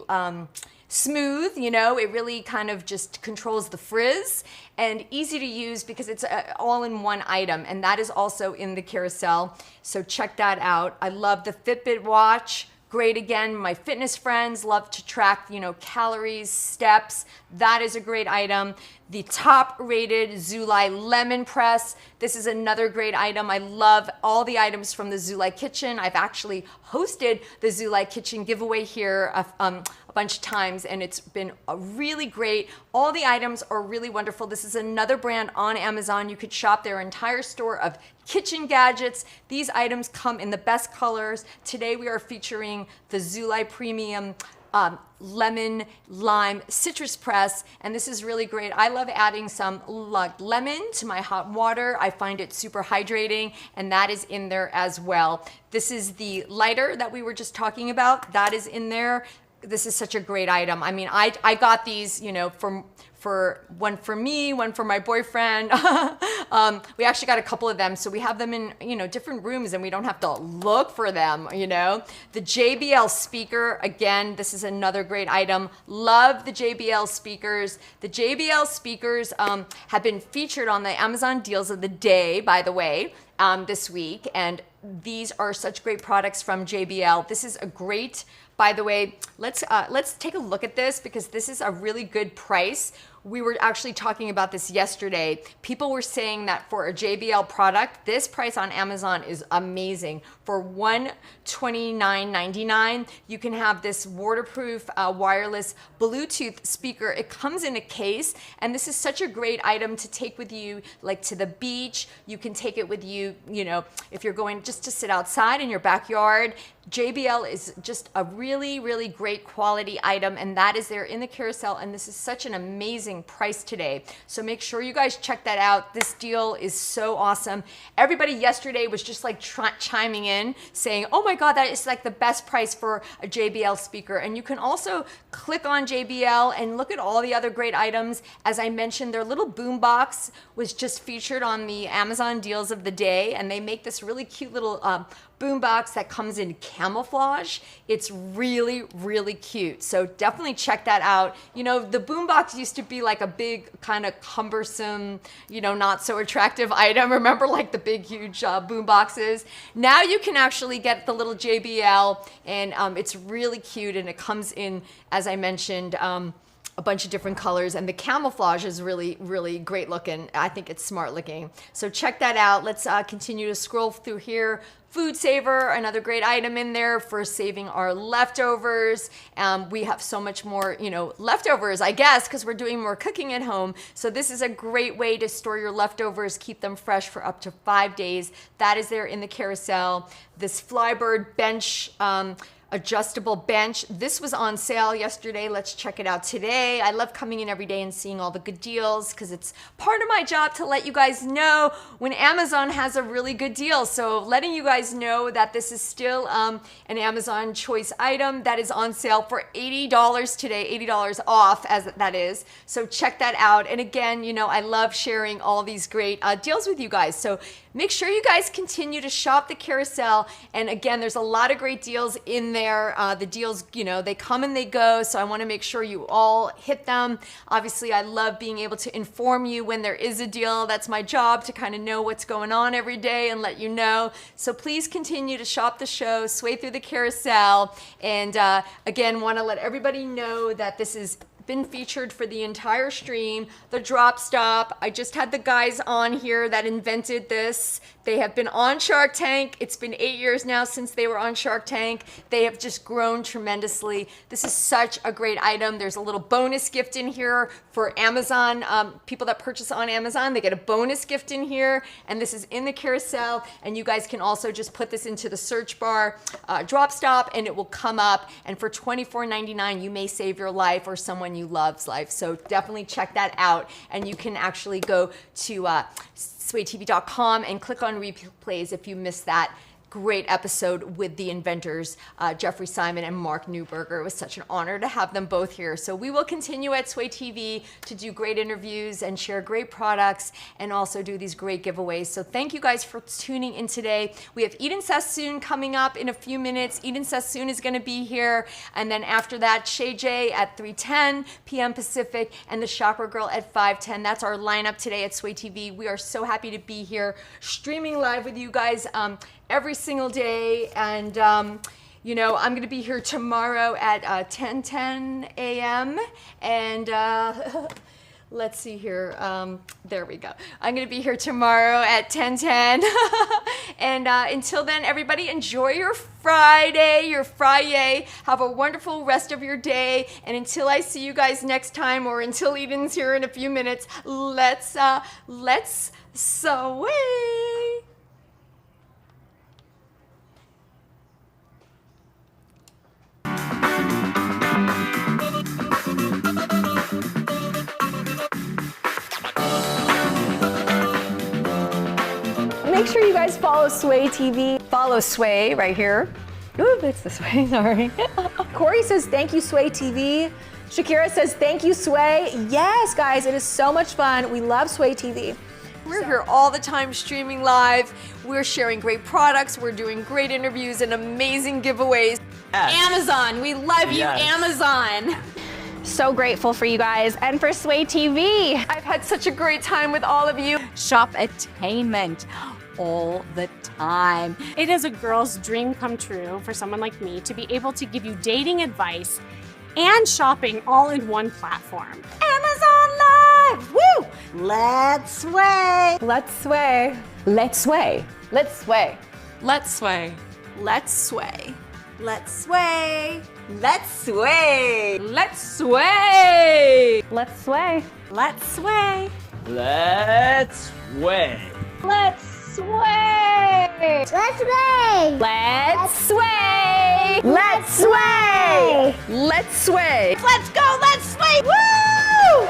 smooth, it really kind of just controls the frizz, and easy to use because it's all in one item, and that is also in the carousel. So check that out. I love the Fitbit watch. Great again. My fitness friends love to track, calories, steps. That is a great item. The top rated Zulai lemon press. This is another great item. I love all the items from the Zulai kitchen. I've actually hosted the Zulai kitchen giveaway here a bunch of times, and it's been really great. All the items are really wonderful. This is another brand on Amazon. You could shop their entire store of kitchen gadgets. These items come in the best colors. Today we are featuring the Zulai Premium lemon lime citrus press, and this is really great. I love adding some lemon to my hot water. I find it super hydrating, and that is in there as well. This is the lighter that we were just talking about. That is in there. This is such a great item. I mean, I got these, for one for me, one for my boyfriend. We actually got a couple of them, so we have them in different rooms, and we don't have to look for them. The JBL speaker, again, this is another great item. Love the JBL speakers. The JBL speakers have been featured on the Amazon Deals of the Day, by the way, this week, and these are such great products from JBL. This is a great. By the way, let's take a look at this because this is a really good price. We were actually talking about this yesterday. People were saying that for a JBL product, this price on Amazon is amazing. For $129.99, you can have this waterproof wireless Bluetooth speaker. It comes in a case, and this is such a great item to take with you, like to the beach. You can take it with you, if you're going just to sit outside in your backyard. JBL is just a really, really great quality item, and that is there in the carousel, and this is such an amazing price today. So make sure you guys check that out. This deal is so awesome. Everybody yesterday was just like chiming in saying, oh my God, that is like the best price for a JBL speaker. And you can also click on JBL and look at all the other great items. As I mentioned, their little boom box was just featured on the Amazon Deals of the Day, and they make this really cute little boombox that comes in camouflage. It's really, really cute. So definitely check that out. The boombox used to be like a big kind of cumbersome, not so attractive item. Remember like the big, huge boomboxes? Now you can actually get the little JBL, and it's really cute, and it comes in, as I mentioned, a bunch of different colors, and the camouflage is really, really great looking. I think it's smart looking. So check that out. Let's continue to scroll through here. Food Saver, another great item in there for saving our leftovers. We have so much more, leftovers, I guess, because we're doing more cooking at home. So this is a great way to store your leftovers, keep them fresh for up to 5 days. That is there in the carousel. This Flybird bench, adjustable bench. This was on sale yesterday. Let's check it out today. I love coming in every day and seeing all the good deals because it's part of my job to let you guys know when Amazon has a really good deal. So letting you guys know that this is still an Amazon choice item that is on sale for $80 today, $80 off as that is. So check that out. And again, I love sharing all these great deals with you guys. So make sure you guys continue to shop the carousel. And again, there's a lot of great deals in there. The deals, they come and they go. So I want to make sure you all hit them. Obviously, I love being able to inform you when there is a deal. That's my job, to kind of know what's going on every day and let you know. So please continue to shop the show, sway through the carousel. And again, want to let everybody know that this is been featured for the entire stream. The Drop Stop. I just had the guys on here that invented this. They have been on Shark Tank. It's been 8 years now since they were on Shark Tank. They have just grown tremendously. This is such a great item. There's a little bonus gift in here for Amazon. People that purchase on Amazon, they get a bonus gift in here. And this is in the carousel. And you guys can also just put this into the search bar, Drop Stop, and it will come up. And for $24.99, you may save your life or someone you love's life. So definitely check that out. And you can actually go to swaytv.com and click on replays if you missed that great episode with the inventors, Jeffrey Simon and Mark Newberger. It was such an honor to have them both here. So we will continue at Sway TV to do great interviews and share great products and also do these great giveaways. So thank you guys for tuning in today. We have Eden Sassoon coming up in a few minutes. Eden Sassoon is going to be here. And then after that, Shay J at 3:10 p.m. Pacific and the Shopper Girl at 5:10. That's our lineup today at Sway TV. We are so happy to be here streaming live with you guys every single day. And you know, I'm going to be here tomorrow at 10:10 a.m. And let's see here. There we go. I'm going to be here tomorrow at 10:10. And until then, everybody, enjoy your Friday. Have a wonderful rest of your day. And until I see you guys next time, or until Eden's here in a few minutes, let's sway. Make sure you guys follow Sway TV. Follow Sway right here. Ooh, it's this way, sorry. Corey says, thank you, Sway TV. Shakira says, thank you, Sway. Yes, guys, it is so much fun. We love Sway TV. We're here all the time streaming live. We're sharing great products. We're doing great interviews and amazing giveaways. Amazon, we love you, Amazon. So grateful for you guys and for Sway TV. I've had such a great time with all of you. Shop-attainment all the time. It is a girl's dream come true for someone like me to be able to give you dating advice and shopping all in one platform. Amazon Live! Woo! Let's sway! Let's sway. Let's sway. Let's sway. Let's sway. Let's sway. Let's sway! Let's sway. Let's sway. Let's sway. Let's sway! Let's sway. Let's sway. Let's sway! Let's sway. Let's sway. Let's sway. Let's go! Let's sway! Woo!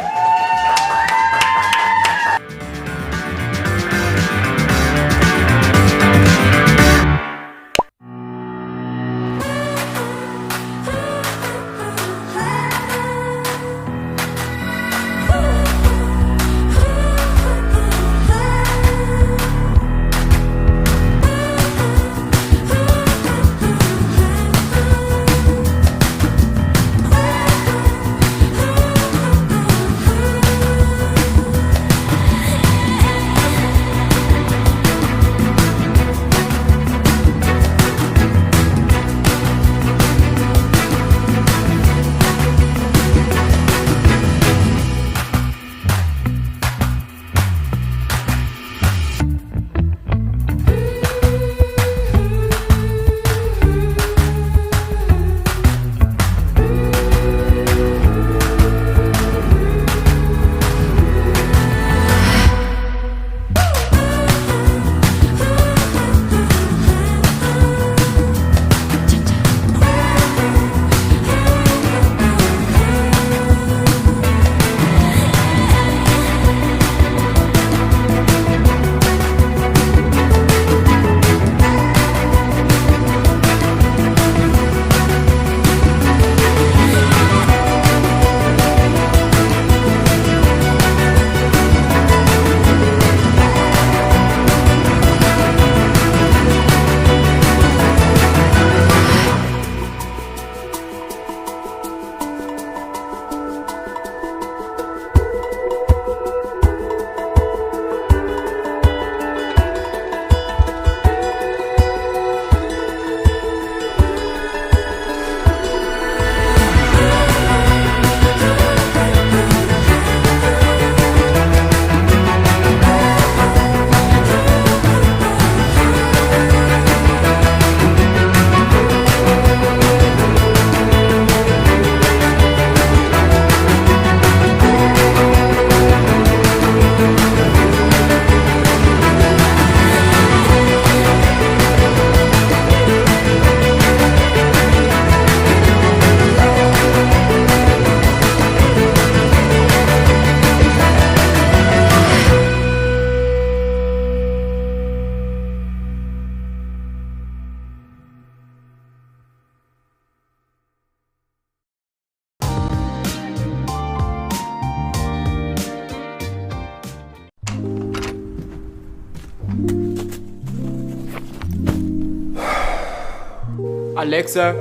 Alexa,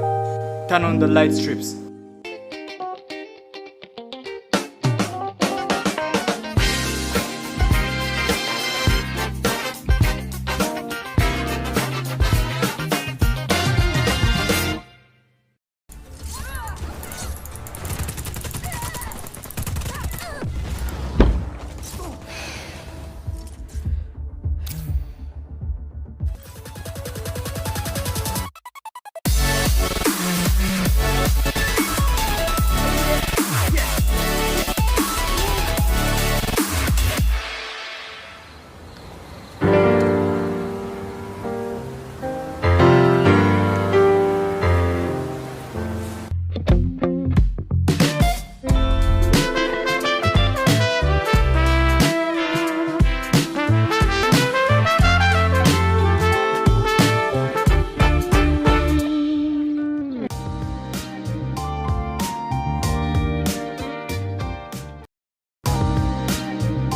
turn on the light strips.